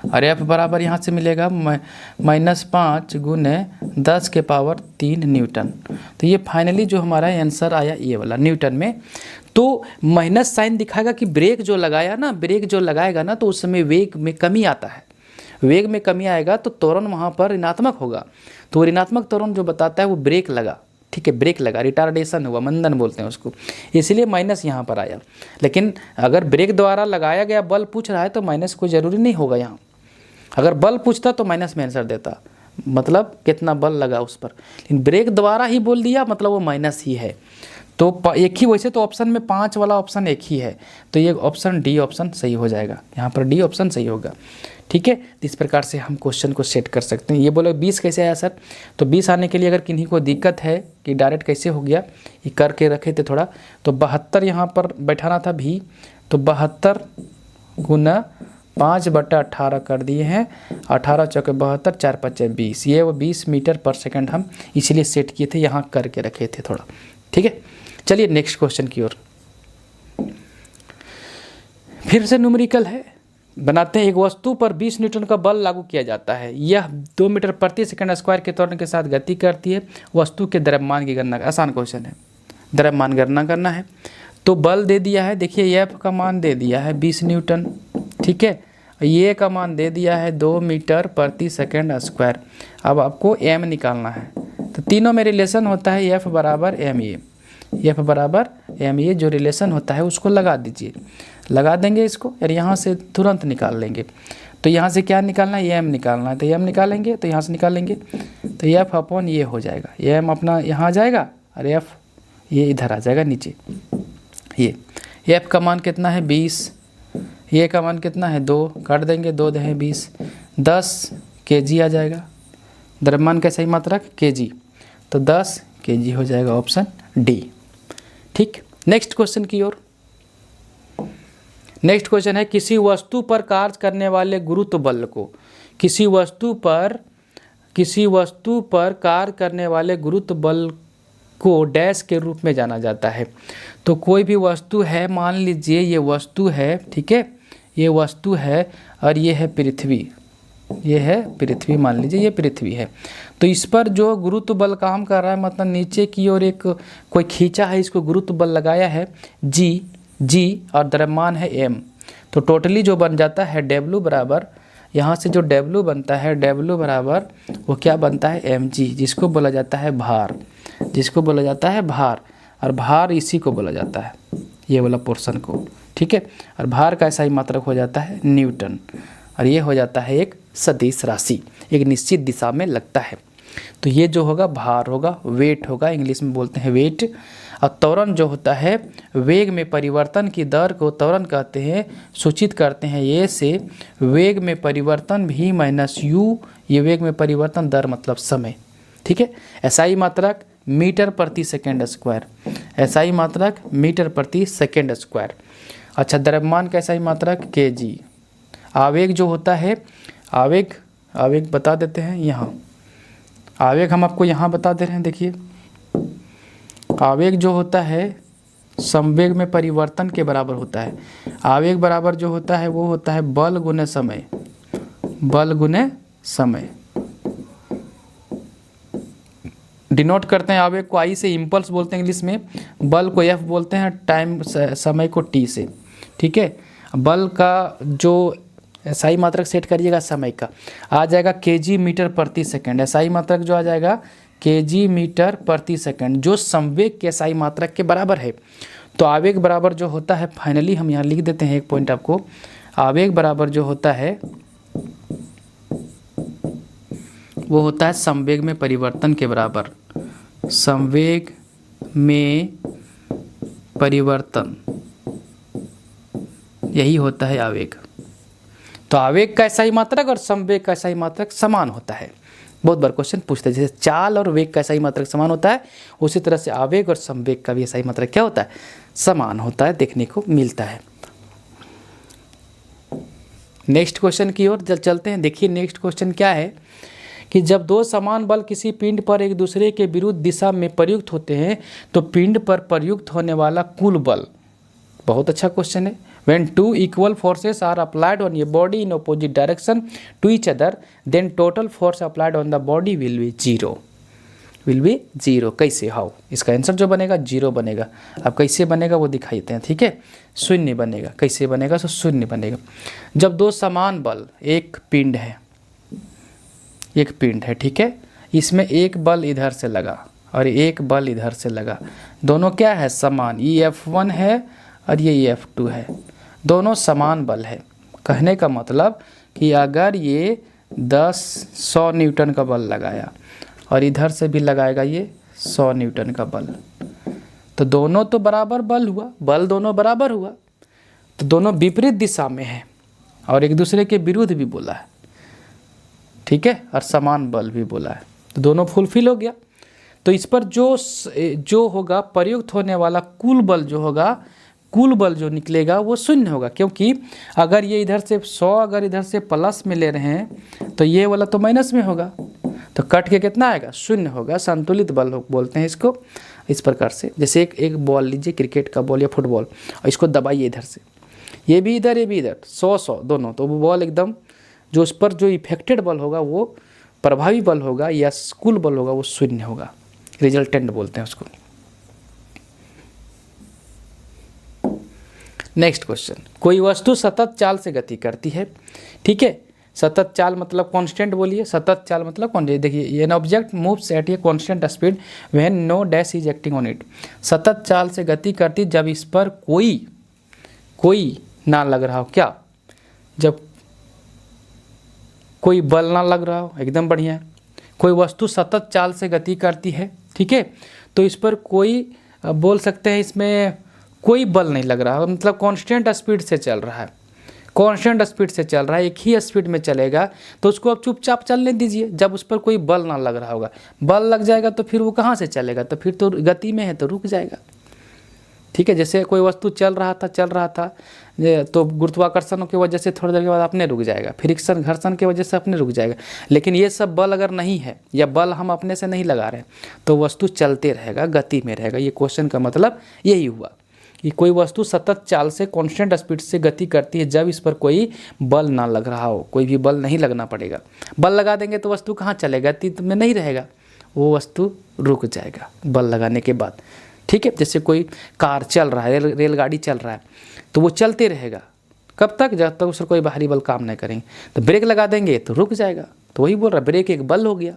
और f बराबर यहाँ से मिलेगा -5 गुने 10 के पावर 3 न्यूटन। तो ये फाइनली जो हमारा आंसर आया ये वाला न्यूटन में। तो माइनस साइन दिखाएगा कि ब्रेक जो लगाया ना, ब्रेक जो लगाएगा ना, तो उस समय वेग में कमी आता है। वेग में कमी आएगा तो त्वरण वहाँ पर ऋणात्मक होगा। तो ऋणात्मक त्वरण जो बताता है वो ब्रेक लगा, ठीक है, ब्रेक लगा, रिटार्डेशन हुआ, मंदन बोलते हैं उसको, इसलिए माइनस यहाँ पर आया। लेकिन अगर ब्रेक द्वारा लगाया गया बल पूछ रहा है तो माइनस कोई ज़रूरी नहीं होगा यहाँ। अगर बल पूछता तो माइनस में आंसर देता, मतलब कितना बल लगा उस पर। लेकिन ब्रेक द्वारा ही बोल दिया, मतलब वो माइनस ही है। तो एक ही, वैसे तो ऑप्शन में 5 वाला ऑप्शन एक ही है, तो ये ऑप्शन डी ऑप्शन सही हो जाएगा, यहाँ पर डी ऑप्शन सही होगा, ठीक है। तो इस प्रकार से हम क्वेश्चन को सेट कर सकते हैं। ये बोलो 20 कैसे आया सर, तो 20 आने के लिए अगर किन्हीं को दिक्कत है कि डायरेक्ट कैसे हो गया, ये करके रखे थे थोड़ा, तो 72 यहाँ पर बैठाना था भी, तो 72 गुना 5/18 कर दिए हैं, 18 चौके 72, 4 5 20, ये वो 20 मीटर पर सेकंड हम इसलिए सेट किए थे, यहाँ करके रखे थे थोड़ा। ठीक है, चलिए नेक्स्ट क्वेश्चन की ओर। फिर से न्यूमेरिकल है, बनाते हैं। एक वस्तु पर 20 न्यूटन का बल लागू किया जाता है, यह 2 मीटर प्रति सेकंड स्क्वायर के त्वरण के साथ गति करती है। वस्तु के द्रव्यमान की गणना, आसान क्वेश्चन है, द्रव्यमान गणना करना है। तो बल दे दिया है, देखिए एफ का मान दे दिया है 20 न्यूटन, ठीक है, ये का मान दे दिया है 2 मीटर प्रति सेकंड स्क्वायर। अब आपको एम निकालना है, तो तीनों में रिलेशन होता है एफ बराबर एम ए, एफ बराबर एम ए जो रिलेशन होता है उसको लगा दीजिए, लगा देंगे इसको, और यहाँ से तुरंत निकाल लेंगे। तो यहाँ से क्या निकालना है, एम निकालना है, तो एम निकालेंगे, तो यहाँ से निकालेंगे, तो एफ अपॉन ये हो जाएगा, एम अपना यहाँ आ जाएगा और एफ ये इधर आ जाएगा नीचे। ये एफ का मान कितना है 20, ये का मान कितना है 2, काट देंगे, 2 दे 20, 10 kg आ जाएगा। द्रव्यमान का सही मात्रक kg, तो 10 kg हो जाएगा, ऑप्शन डी। ठीक, नेक्स्ट क्वेश्चन की ओर। नेक्स्ट क्वेश्चन है, किसी वस्तु पर कार्य करने वाले गुरुत्व बल को, किसी वस्तु पर कार्य करने वाले गुरुत्व बल को डैश के रूप में जाना जाता है। तो कोई भी वस्तु है, मान लीजिए ये वस्तु है, ठीक है, ये वस्तु है और ये है पृथ्वी, ये है पृथ्वी, मान लीजिए ये पृथ्वी है। तो इस पर जो गुरुत्व बल काम कर रहा है, मतलब नीचे की ओर एक कोई खींचा है, इसको गुरुत्व बल लगाया है जी और द्रव्यमान है m। तो टोटली जो बन जाता है W बराबर, यहाँ से जो W बनता है, W बराबर वो क्या बनता है mg, जिसको बोला जाता है भार, जिसको बोला जाता है भार, और भार इसी को बोला जाता है, ये वाला पोर्शन को, ठीक है। और भार का ऐसा ही मात्रक हो जाता है न्यूटन, और ये हो जाता है एक सदिश राशि, एक निश्चित दिशा में लगता है। तो ये जो होगा भार होगा, वेट होगा, इंग्लिश में बोलते हैं वेट। और त्वरण जो होता है, वेग में परिवर्तन की दर को त्वरण कहते हैं, सूचित करते हैं ये से वेग में परिवर्तन भी माइनस यू, ये वेग में परिवर्तन दर मतलब समय, ठीक है। एसआई मात्रक मीटर प्रति सेकेंड स्क्वायर, एसआई मात्रक मीटर प्रति सेकेंड स्क्वायर। अच्छा, द्रव्यमान का एसआई मात्रक केजी। आवेग जो होता है, आवेग बता देते हैं यहाँ, आवेग हम आपको यहाँ बता दे रहे हैं। देखिए आवेग जो होता है संवेग में परिवर्तन के बराबर होता है। आवेग बराबर जो होता है वो होता है बल गुने समय, बल गुने समय। डिनोट करते हैं आवेग को आई से, इम्पल्स बोलते हैं इंग्लिश में, बल को एफ बोलते हैं, टाइम समय को टी से, ठीक है। बल का जो एसआई मात्रक सेट करिएगा समय का, आ जाएगा केजी मीटर प्रति सेकंड। एसआई मात्रक जो आ जाएगा केजी मीटर प्रति सेकंड, जो संवेग के एसआई मात्रक के बराबर है। तो आवेग बराबर जो होता है, फाइनली हम यहाँ लिख देते हैं एक पॉइंट आपको, आवेग बराबर जो होता है वो होता है संवेग में परिवर्तन के बराबर, संवेग में परिवर्तन, यही होता है आवेग। तो आवेग का एसआई मात्रक और संवेग का एसआई मात्रक समान होता है। बहुत बार क्वेश्चन पूछते हैं, जैसे चाल और वेग का एसआई मात्रक समान होता है, उसी तरह से आवेग और संवेग का भी एसआई मात्रक क्या होता है, समान होता है, देखने को मिलता है। नेक्स्ट क्वेश्चन की ओर चलते हैं। देखिए नेक्स्ट क्वेश्चन क्या है कि जब दो समान बल किसी पिंड पर एक दूसरे के विरुद्ध दिशा में प्रयुक्त होते हैं तो पिंड पर प्रयुक्त होने वाला कुल बल, बहुत अच्छा क्वेश्चन है। When two equal forces are applied on a body in opposite direction to each other, then total force applied on the body will be zero. Will be zero. कैसे, हाउ, इसका आंसर जो बनेगा zero बनेगा। अब कैसे बनेगा वो दिखाते हैं, ठीक है। शून्य बनेगा, कैसे बनेगा, तो शून्य बनेगा। जब दो समान बल, एक पिंड है, ठीक है, इसमें एक बल इधर से लगा और एक बल इधर से लगा, दोनों क्या है, समान। ये F1 है और ये F2 है, दोनों समान बल है। कहने का मतलब कि अगर ये 100 न्यूटन का बल लगाया और इधर से भी लगाएगा ये 100 न्यूटन का बल, तो दोनों तो बराबर बल हुआ, बल दोनों बराबर हुआ, तो दोनों विपरीत दिशा में है और एक दूसरे के विरुद्ध भी बोला है, ठीक है, और समान बल भी बोला है, तो दोनों फुलफिल हो गया। तो इस पर जो होगा प्रयुक्त होने वाला कुल बल जो होगा, कुल बल जो निकलेगा वो शून्य होगा, क्योंकि अगर ये इधर से 100 अगर इधर से प्लस में ले रहे हैं तो ये वाला तो माइनस में होगा, तो कट के कितना आएगा, शून्य होगा। संतुलित बल बोलते हैं इसको। इस प्रकार से जैसे एक बॉल लीजिए, क्रिकेट का बॉल या फुटबॉल, और इसको दबाइए इधर से, ये भी इधर 100 दोनों, तो वो बॉल एकदम जो उस पर जो इफेक्टेड बल होगा वो प्रभावी बल होगा या कुल बल होगा वो शून्य होगा, रिजल्टेंट बोलते हैं उसको। नेक्स्ट क्वेश्चन, कोई वस्तु सतत चाल से गति करती है, ठीक है। सतत चाल मतलब कांस्टेंट बोलिए, सतत चाल मतलब कौन, देखिए an object moves at a constant speed when no dash is acting on it. सतत चाल से गति करती जब इस पर कोई ना लग रहा हो, क्या, जब कोई बल ना लग रहा हो, एकदम बढ़िया। कोई वस्तु सतत चाल से गति करती है, ठीक है, तो इस पर कोई बोल सकते हैं इसमें कोई बल नहीं लग रहा, मतलब कांस्टेंट स्पीड से चल रहा है, कांस्टेंट स्पीड से चल रहा है, एक ही स्पीड में चलेगा, तो उसको आप चुपचाप चलने दीजिए जब उस पर कोई बल ना लग रहा होगा। बल लग जाएगा तो फिर वो कहाँ से चलेगा, तो फिर तो गति में है तो रुक जाएगा, ठीक है। जैसे कोई वस्तु चल रहा था तो गुरुत्वाकर्षण की वजह से थोड़ी देर के बाद अपने रुक जाएगा, फ्रिक्शन घर्षण की वजह से अपने रुक जाएगा। लेकिन ये सब बल अगर नहीं है या बल हम अपने से नहीं लगा रहे तो वस्तु चलते रहेगा, गति में रहेगा। ये क्वेश्चन का मतलब यही हुआ कि कोई वस्तु सतत चाल से कांस्टेंट स्पीड से गति करती है जब इस पर कोई बल ना लग रहा हो, कोई भी बल नहीं लगना पड़ेगा। बल लगा देंगे तो वस्तु कहाँ चलेगा, गति में नहीं रहेगा, वो वस्तु रुक जाएगा बल लगाने के बाद, ठीक है। जैसे कोई कार चल रहा है, रेलगाड़ी चल रहा है, तो वो चलते रहेगा कब तक, जब तक उस पर कोई बाहरी बल काम नहीं करेंगे। तो ब्रेक लगा देंगे तो रुक जाएगा, तो वही बोल रहा, ब्रेक एक बल हो गया।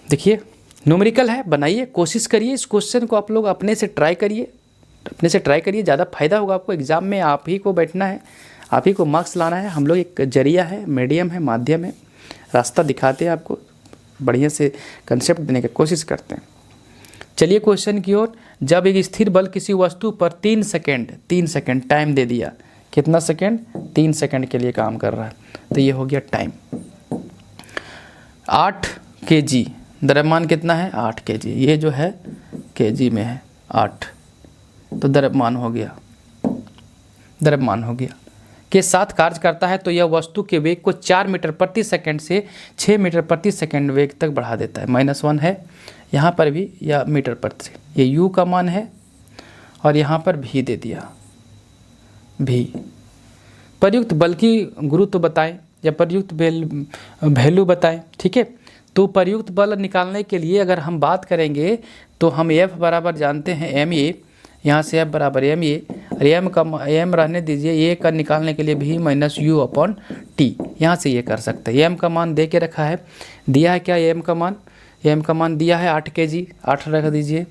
देखिए न्यूमेरिकल है, बनाइए, कोशिश करिए, इस क्वेश्चन को आप लोग अपने से ट्राई करिए, ज़्यादा फायदा होगा आपको। एग्जाम में आप ही को बैठना है, आप ही को मार्क्स लाना है। हम लोग एक जरिया है, मीडियम है, माध्यम है, रास्ता दिखाते हैं आपको, बढ़िया से कंसेप्ट देने की कोशिश करते हैं। चलिए क्वेश्चन की ओर। जब एक स्थिर बल किसी वस्तु पर 3 सेकंड टाइम दे दिया, कितना सेकंड, 3 सेकंड के लिए काम कर रहा है, तो ये हो गया टाइम। 8 kg द्रव्यमान कितना है, 8 kg, ये जो है kg में है 8, तो द्रव्यमान हो गया के साथ कार्य करता है, तो यह वस्तु के वेग को 4 मीटर प्रति सेकंड से 6 मीटर प्रति सेकंड वेग तक बढ़ा देता है। -1 है यहाँ पर भी, या मीटर प्रति, ये u का मान है, और यहाँ पर v दे दिया, v। प्रयुक्त बल की गुरुत्व बताएं या प्रयुक्त वैल्यू बताएं, ठीक है। तो प्रयुक्त बल निकालने के लिए अगर हम बात करेंगे तो हम F बराबर जानते हैं ma, यहाँ से F बराबर ma, और m रहने दीजिए, a का निकालने के लिए v माइनस u/t, यहाँ से ये कर सकते हैं। m का मान दे के रखा है, दिया है क्या, m का मान दिया है 8 kg, 8 रख दीजिए।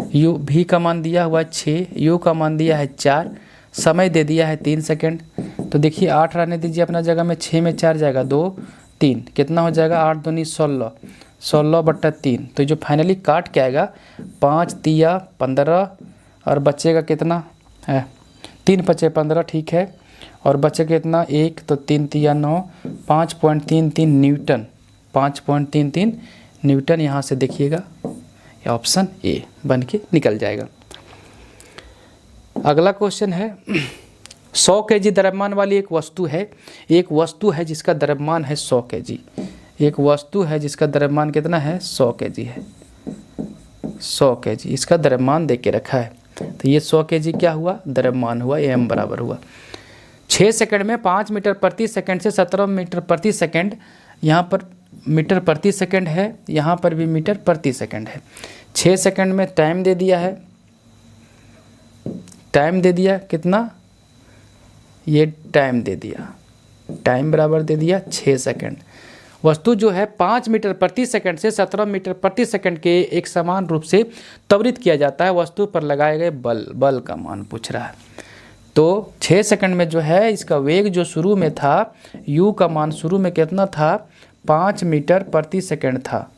v का मान दिया हुआ 6, u का मान दिया है 4, समय दे दिया है 3 सेकंड। तो देखिए 8 रहने दीजिए अपना जगह में, 6 में 4 जाएगा 2, 3, कितना हो जाएगा, 8 दूनी 16, 16/3। तो जो फाइनली काट के आएगा 5 तिया 15, और बचेगा कितना है, 3 × 5 = 15, ठीक है। और बचेगा कितना, 1, तो 3 तिया 9, 5.33 न्यूटन, 5.33 न्यूटन। यहाँ से देखिएगा ये ऑप्शन ए बन के निकल जाएगा। अगला क्वेश्चन है 100 kg द्रव्यमान वाली एक वस्तु है जिसका द्रव्यमान है 100 kg। एक वस्तु है जिसका द्रव्यमान कितना है, 100 kg है, 100 kg इसका द्रव्यमान दे के रखा है। तो ये 100 kg क्या हुआ, द्रव्यमान हुआ, m बराबर हुआ 6 सेकंड में 5 मीटर प्रति सेकंड से 17 मीटर प्रति सेकंड। यहाँ पर मीटर प्रति सेकंड है, यहाँ पर भी मीटर प्रति सेकंड है। 6 सेकंड में टाइम दे दिया है, टाइम दे दिया कितना, ये टाइम दे दिया, टाइम बराबर दे दिया 6 सेकंड। वस्तु जो है 5 मीटर प्रति सेकंड से 17 मीटर प्रति सेकंड के एक समान रूप से त्वरित किया जाता है। वस्तु पर लगाए गए बल का मान पूछ रहा है। तो 6 सेकंड में जो है इसका वेग जो शुरू में था, u का मान शुरू में कितना था, 5 मीटर प्रति सेकंड था।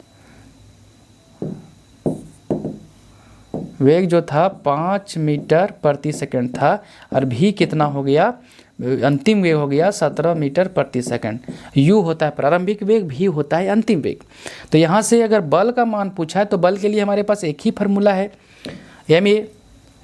वेग जो था 5 मीटर प्रति सेकंड था, और v कितना हो गया, अंतिम वेग हो गया 17 मीटर प्रति सेकंड। u होता है प्रारंभिक वेग, v होता है अंतिम वेग। तो यहाँ से अगर बल का मान पूछा है तो बल के लिए हमारे पास एक ही फार्मूला है, ma।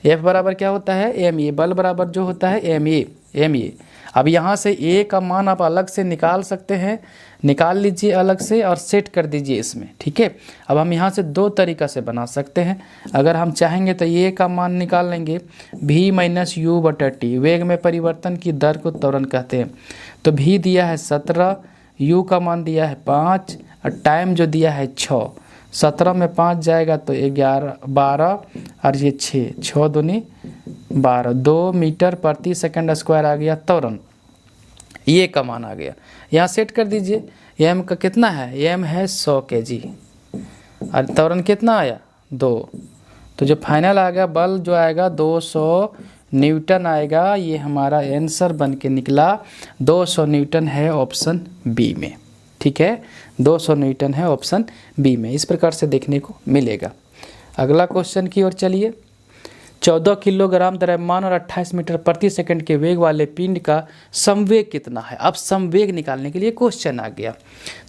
F बराबर क्या होता है, ma। बल बराबर जो होता है ma। अब यहाँ से a का मान आप अलग से निकाल सकते हैं, निकाल लीजिए अलग से और सेट कर दीजिए इसमें, ठीक है। अब हम यहाँ से दो तरीक़ा से बना सकते हैं। अगर हम चाहेंगे तो a का मान निकाल लेंगे, v माइनस यू बटा टी, वेग में परिवर्तन की दर को त्वरण कहते हैं। तो v दिया है 17, u का मान दिया है 5 और टाइम जो दिया है 6। 17 में 5 जाएगा तो 11 12 और ये 6 दूनी 12, 2 मीटर प्रति सेकंड स्क्वायर आ गया त्वरण, ये का मान आ गया। यहाँ सेट कर दीजिए, m का कितना है, m है 100 kg और त्वरण कितना आया 2। तो जो फाइनल आ गया बल जो आएगा 200 न्यूटन आएगा। ये हमारा आंसर बन के निकला 200 न्यूटन है ऑप्शन बी में, ठीक है। 200 न्यूटन है ऑप्शन बी में, इस प्रकार से देखने को मिलेगा। अगला क्वेश्चन की ओर चलिए। 14 किलोग्राम द्रव्यमान और 28 मीटर प्रति सेकंड के वेग वाले पिंड का संवेग कितना है। अब संवेग निकालने के लिए क्वेश्चन आ गया।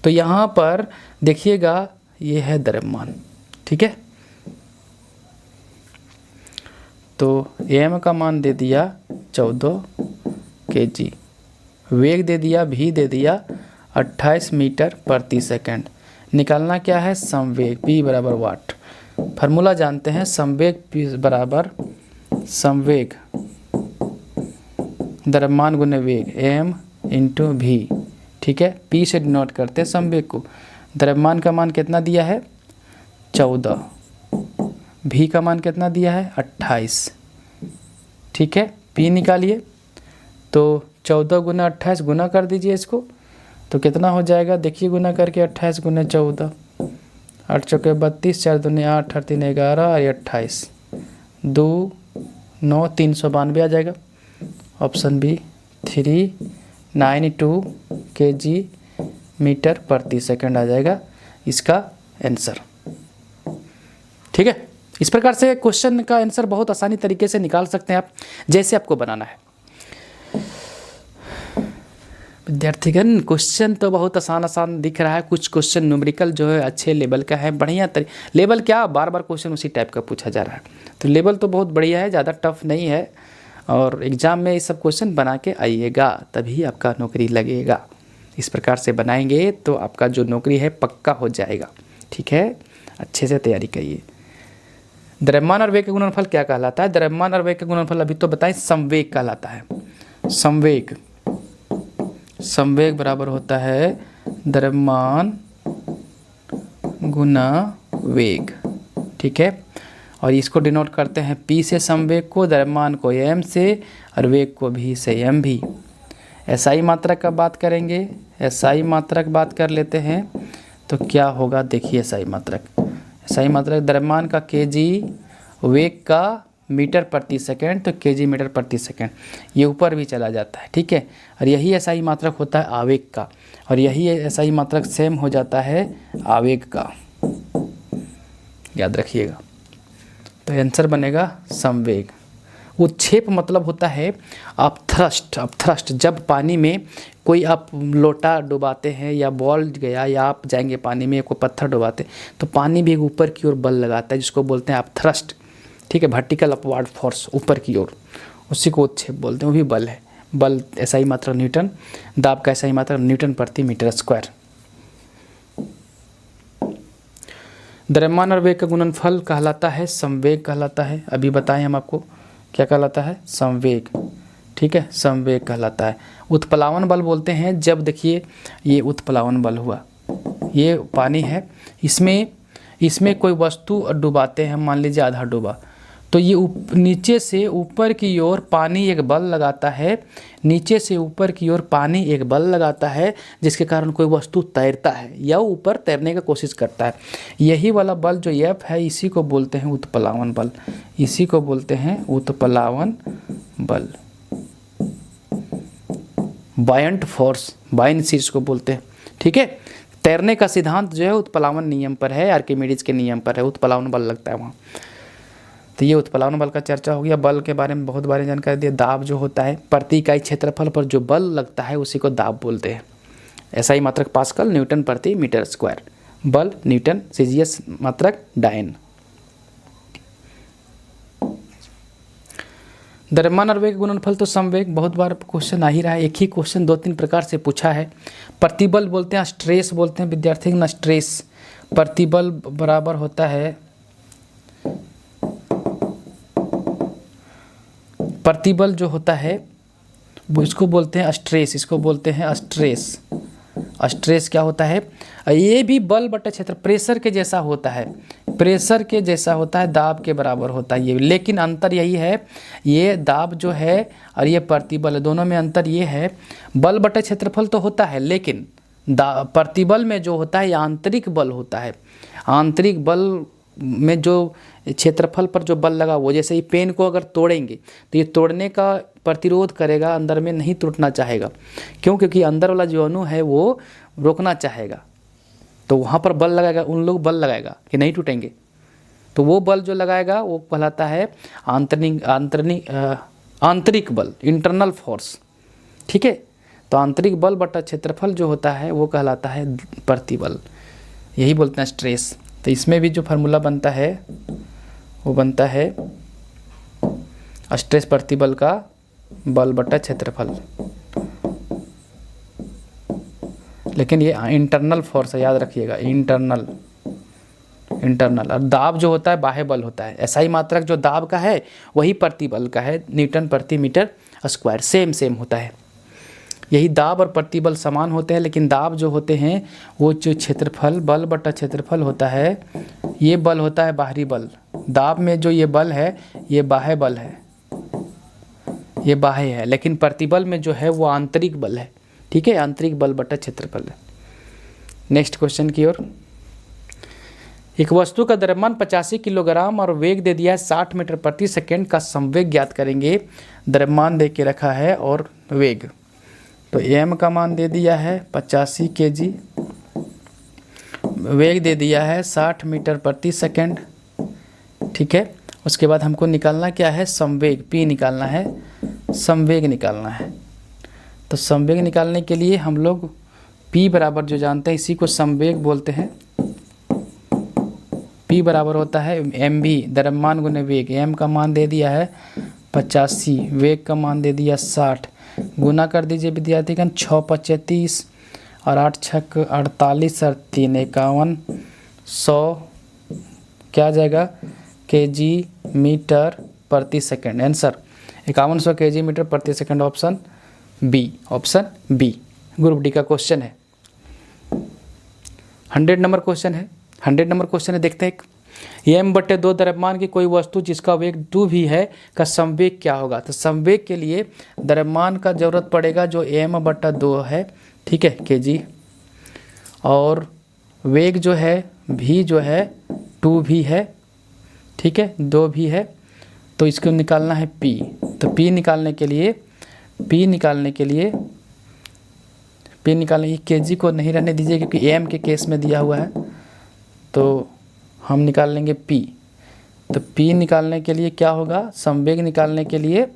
तो यहाँ पर देखिएगा ये है द्रव्यमान, ठीक है। तो m का मान दे दिया 14 kg, वेग दे दिया v दे दिया 28 मीटर प्रति सेकंड। निकालना क्या है, संवेग, p बराबर वाट। फार्मूला जानते हैं, संवेग p बराबर संवेग द्रव्यमान गुने वेग m इंटू v, ठीक है। p से डिनोट करते हैं संवेग को। द्रव्यमान का मान कितना दिया है 14, v का मान कितना दिया है 28, ठीक है। p निकालिए तो 14 गुना 28 गुना कर दीजिए इसको, तो कितना हो जाएगा देखिए, गुना करके 28 गुना 14, 8 चौके 32, 4 दूनी 8, 8 3 11 और 28, 2 9 392 आ जाएगा। ऑप्शन बी 392 kg मीटर प्रति सेकंड आ जाएगा इसका आंसर, ठीक है। इस प्रकार से क्वेश्चन का आंसर बहुत आसानी तरीके से निकाल सकते हैं आप, जैसे आपको बनाना है। विद्यार्थीगण क्वेश्चन तो बहुत आसान दिख रहा है, कुछ क्वेश्चन न्यूमेरिकल जो है अच्छे लेवल का है, बढ़िया लेवल क्या बार बार क्वेश्चन उसी टाइप का पूछा जा रहा है, तो लेवल तो बहुत बढ़िया है, ज़्यादा टफ नहीं है। और एग्ज़ाम में ये सब क्वेश्चन बना के आइएगा, तभी आपका नौकरी लगेगा। इस प्रकार से बनाएंगे तो आपका जो नौकरी है पक्का हो जाएगा, ठीक है। अच्छे से तैयारी करिए। द्रव्यमान और वेग का गुणनफल क्या कहलाता है, द्रव्यमान और वेग का गुणनफल अभी तो बताएं संवेग कहलाता है। संवेग बराबर होता है द्रव्यमान गुना वेग, ठीक है। और इसको डिनोट करते हैं p से संवेग को, द्रव्यमान को m से और वेग को v से mv। SI मात्रक का बात करेंगे, SI मात्रक बात कर लेते हैं तो क्या होगा देखिए। SI मात्रक द्रव्यमान का kg, वेग का मीटर प्रति सेकंड तो kg मीटर प्रति सेकंड, ये ऊपर भी चला जाता है, ठीक है। और यही SI मात्रक होता है आवेग का, और यही SI मात्रक सेम हो जाता है आवेग का, याद रखिएगा। तो आंसर बनेगा संवेग। उत्क्षेप मतलब होता है अपथ्रस्ट। जब पानी में कोई आप लोटा डुबाते हैं या बॉल गया या आप जाएंगे पानी में कोई पत्थर डुबाते तो पानी भी ऊपर की ओर बल लगाता है, जिसको बोलते हैं अपथ्रस्ट, ठीक है। वर्टिकल अपवार्ड फोर्स ऊपर की ओर, उसी को उत्क्षेप बोलते हैं, वो भी बल है। बल SI मात्रक न्यूटन, दाब का SI मात्रक न्यूटन प्रति मीटर स्क्वायर। द्रव्यमान और वेग का गुणनफल कहलाता है संवेग कहलाता है। अभी बताएं हम आपको क्या कहलाता है, संवेग, ठीक है, संवेग कहलाता है। उत्प्लावन बल बोलते हैं जब देखिए ये उत्प्लावन बल हुआ, ये पानी है, इसमें कोई वस्तु डुबाते हैं, मान लीजिए आधा डूबा, तो ये नीचे से ऊपर की ओर पानी एक बल लगाता है, नीचे से ऊपर की ओर पानी एक बल लगाता है, जिसके कारण कोई वस्तु तैरता है या ऊपर तैरने की कोशिश करता है। यही वाला बल जो F है इसी को बोलते हैं उत्प्लावन बल, इसी को बोलते हैं उत्प्लावन बल। बायंट फोर्स, बायनेंसी इसको बोलते हैं, ठीक है। तैरने का सिद्धांत जो है उत्प्लावन नियम पर है, आर्किमिडीज के नियम पर है, उत्प्लावन बल लगता है वहाँ। तो ये उत्प्लावन बल का चर्चा हो गया। बल के बारे में बहुत बारे जानकारी दिया। दाब जो होता है, प्रति इकाई क्षेत्रफल पर जो बल लगता है उसी को दाब बोलते हैं। SI मात्रक पास्कल, न्यूटन प्रति मीटर स्क्वायर। बल न्यूटन, CGS मात्रक डायन। द्रव्यमान और वेग गुणनफल तो समवेग बहुत बार क्वेश्चन आ ही रहा है। एक ही क्वेश्चन 2-3 प्रकार से पूछा है। प्रतिबल बोलते हैं, स्ट्रेस बोलते हैं विद्यार्थी ना। स्ट्रेस प्रतिबल बराबर होता है, प्रतिबल जो होता है वो इसको बोलते हैं स्ट्रेस, इसको बोलते हैं स्ट्रेस। स्ट्रेस क्या होता है? ये भी बल बटा क्षेत्र, प्रेशर के जैसा होता है, प्रेशर के जैसा होता है, दाब के बराबर होता है ये। लेकिन अंतर यही है, ये दाब जो है और ये प्रतिबल, दोनों में अंतर ये है, बल बटा क्षेत्रफल तो होता है लेकिन प्रतिबल में जो होता है ये आंतरिक बल होता है। आंतरिक बल में जो क्षेत्रफल पर जो बल लगा वो, जैसे ही पेन को अगर तोड़ेंगे तो ये तोड़ने का प्रतिरोध करेगा, अंदर में नहीं टूटना चाहेगा। क्यों? क्योंकि अंदर वाला जो अणु है वो रोकना चाहेगा, तो वहाँ पर बल लगाएगा, उन लोग बल लगाएगा कि नहीं टूटेंगे। तो वो बल जो लगाएगा वो कहलाता है आंतरिक बल, इंटरनल फोर्स। ठीक है, तो आंतरिक बल बटा क्षेत्रफल जो होता है वो कहलाता है प्रतिबल, यही बोलते हैं स्ट्रेस। तो इसमें भी जो फार्मूला बनता है वो बनता है स्ट्रेस प्रतिबल का बल बटा क्षेत्रफल। लेकिन ये इंटरनल फोर्स है, याद रखिएगा, इंटरनल। और दाब जो होता है बाह्य बल होता है। SI मात्रक जो दाब का है वही प्रतिबल का है, न्यूटन प्रति मीटर स्क्वायर। सेम होता है। यही दाब और प्रतिबल समान होते हैं, लेकिन दाब जो होते हैं वो जो क्षेत्रफल, बल बटा क्षेत्रफल होता है, ये बल होता है बाहरी बल। दाब में जो ये बल है ये बाह्य बल है, ये बाह्य है। लेकिन प्रतिबल में जो है वो आंतरिक बल है। ठीक है, आंतरिक बल बटा क्षेत्रफल है। नेक्स्ट क्वेश्चन की ओर। एक वस्तु का द्रव्यमान 85 किलोग्राम और वेग दे दिया है 60 मीटर प्रति सेकेंड का संवेग ज्ञात करेंगे। द्रव्यमान दे के रखा है और वेग, तो m का मान दे दिया है 85 kg, वेग दे दिया है 60 मीटर प्रति सेकेंड। ठीक है, उसके बाद हमको निकालना क्या है? संवेग, p निकालना है, संवेग निकालना है। तो संवेग निकालने के लिए हम लोग p बराबर जो जानते हैं इसी को संवेग बोलते हैं। p बराबर होता है mv, द्रव्यमान गुने वेग। m का मान दे दिया है 85, वेग का मान दे दिया 60, गुना कर दीजिए विद्यार्थीगण। 6 × 30 और 8 × 6 48 और 3 51, 100 क्या आ जाएगा? kg मीटर प्रति सेकंड। आंसर 5100 kg मीटर प्रति सेकंड, option B. Option B group D का क्वेश्चन है। 100 नंबर क्वेश्चन है। 100 नंबर क्वेश्चन है, देखते हैं। m/2 द्रव्यमान की कोई वस्तु जिसका वेग 2 भी है का संवेग क्या होगा? तो संवेग के लिए द्रव्यमान का जरूरत पड़ेगा जो m/2 है, ठीक है, kg, और वेग जो है v जो है 2 भी है, ठीक है, 2 भी है। तो इसको निकालना है p। तो p निकालने के लिए kg को नहीं रहने दीजिए क्योंकि m के केस में दिया हुआ है, तो हम निकाल लेंगे p। तो p निकालने के लिए क्या होगा? संवेग निकालने के लिए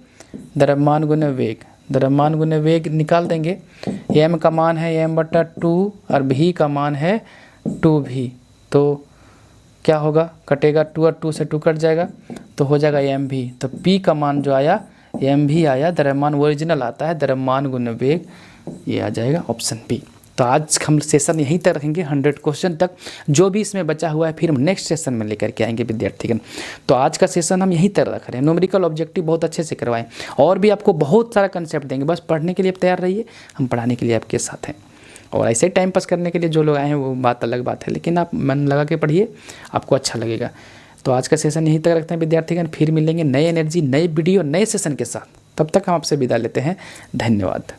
द्रव्यमान गुने वेग, द्रव्यमान गुने वेग निकाल देंगे। m का मान है m/2 और v का मान है 2v, तो क्या होगा? कटेगा 2 और 2 से 2 कट जाएगा, तो हो जाएगा mv। तो p का मान जो आया mv आया, द्रव्यमान ओरिजिनल आता है, द्रव्यमान गुने वेग, ये आ जाएगा ऑप्शन बी। तो आज हम सेशन यहीं तक रखेंगे 100 क्वेश्चन तक। जो भी इसमें बचा हुआ है फिर हम नेक्स्ट सेशन में लेकर के आएंगे विद्यार्थीगण। तो आज का सेशन हम यहीं तक रख रहे हैं। न्यूमेरिकल ऑब्जेक्टिव बहुत अच्छे से करवाएं और भी आपको बहुत सारा कंसेप्ट देंगे, बस पढ़ने के लिए तैयार रहिए, हम पढ़ाने के लिए आपके साथ हैं। और ऐसे टाइम पास करने के लिए जो लोग आए हैं वो बात अलग बात है, लेकिन आप मन लगा के पढ़िए, आपको अच्छा लगेगा। तो आज का सेशन यहीं तक रखते हैं विद्यार्थीगण, फिर मिलेंगे नए एनर्जी, नए वीडियो, नए सेशन के साथ। तब तक हम आपसे विदा लेते हैं। धन्यवाद।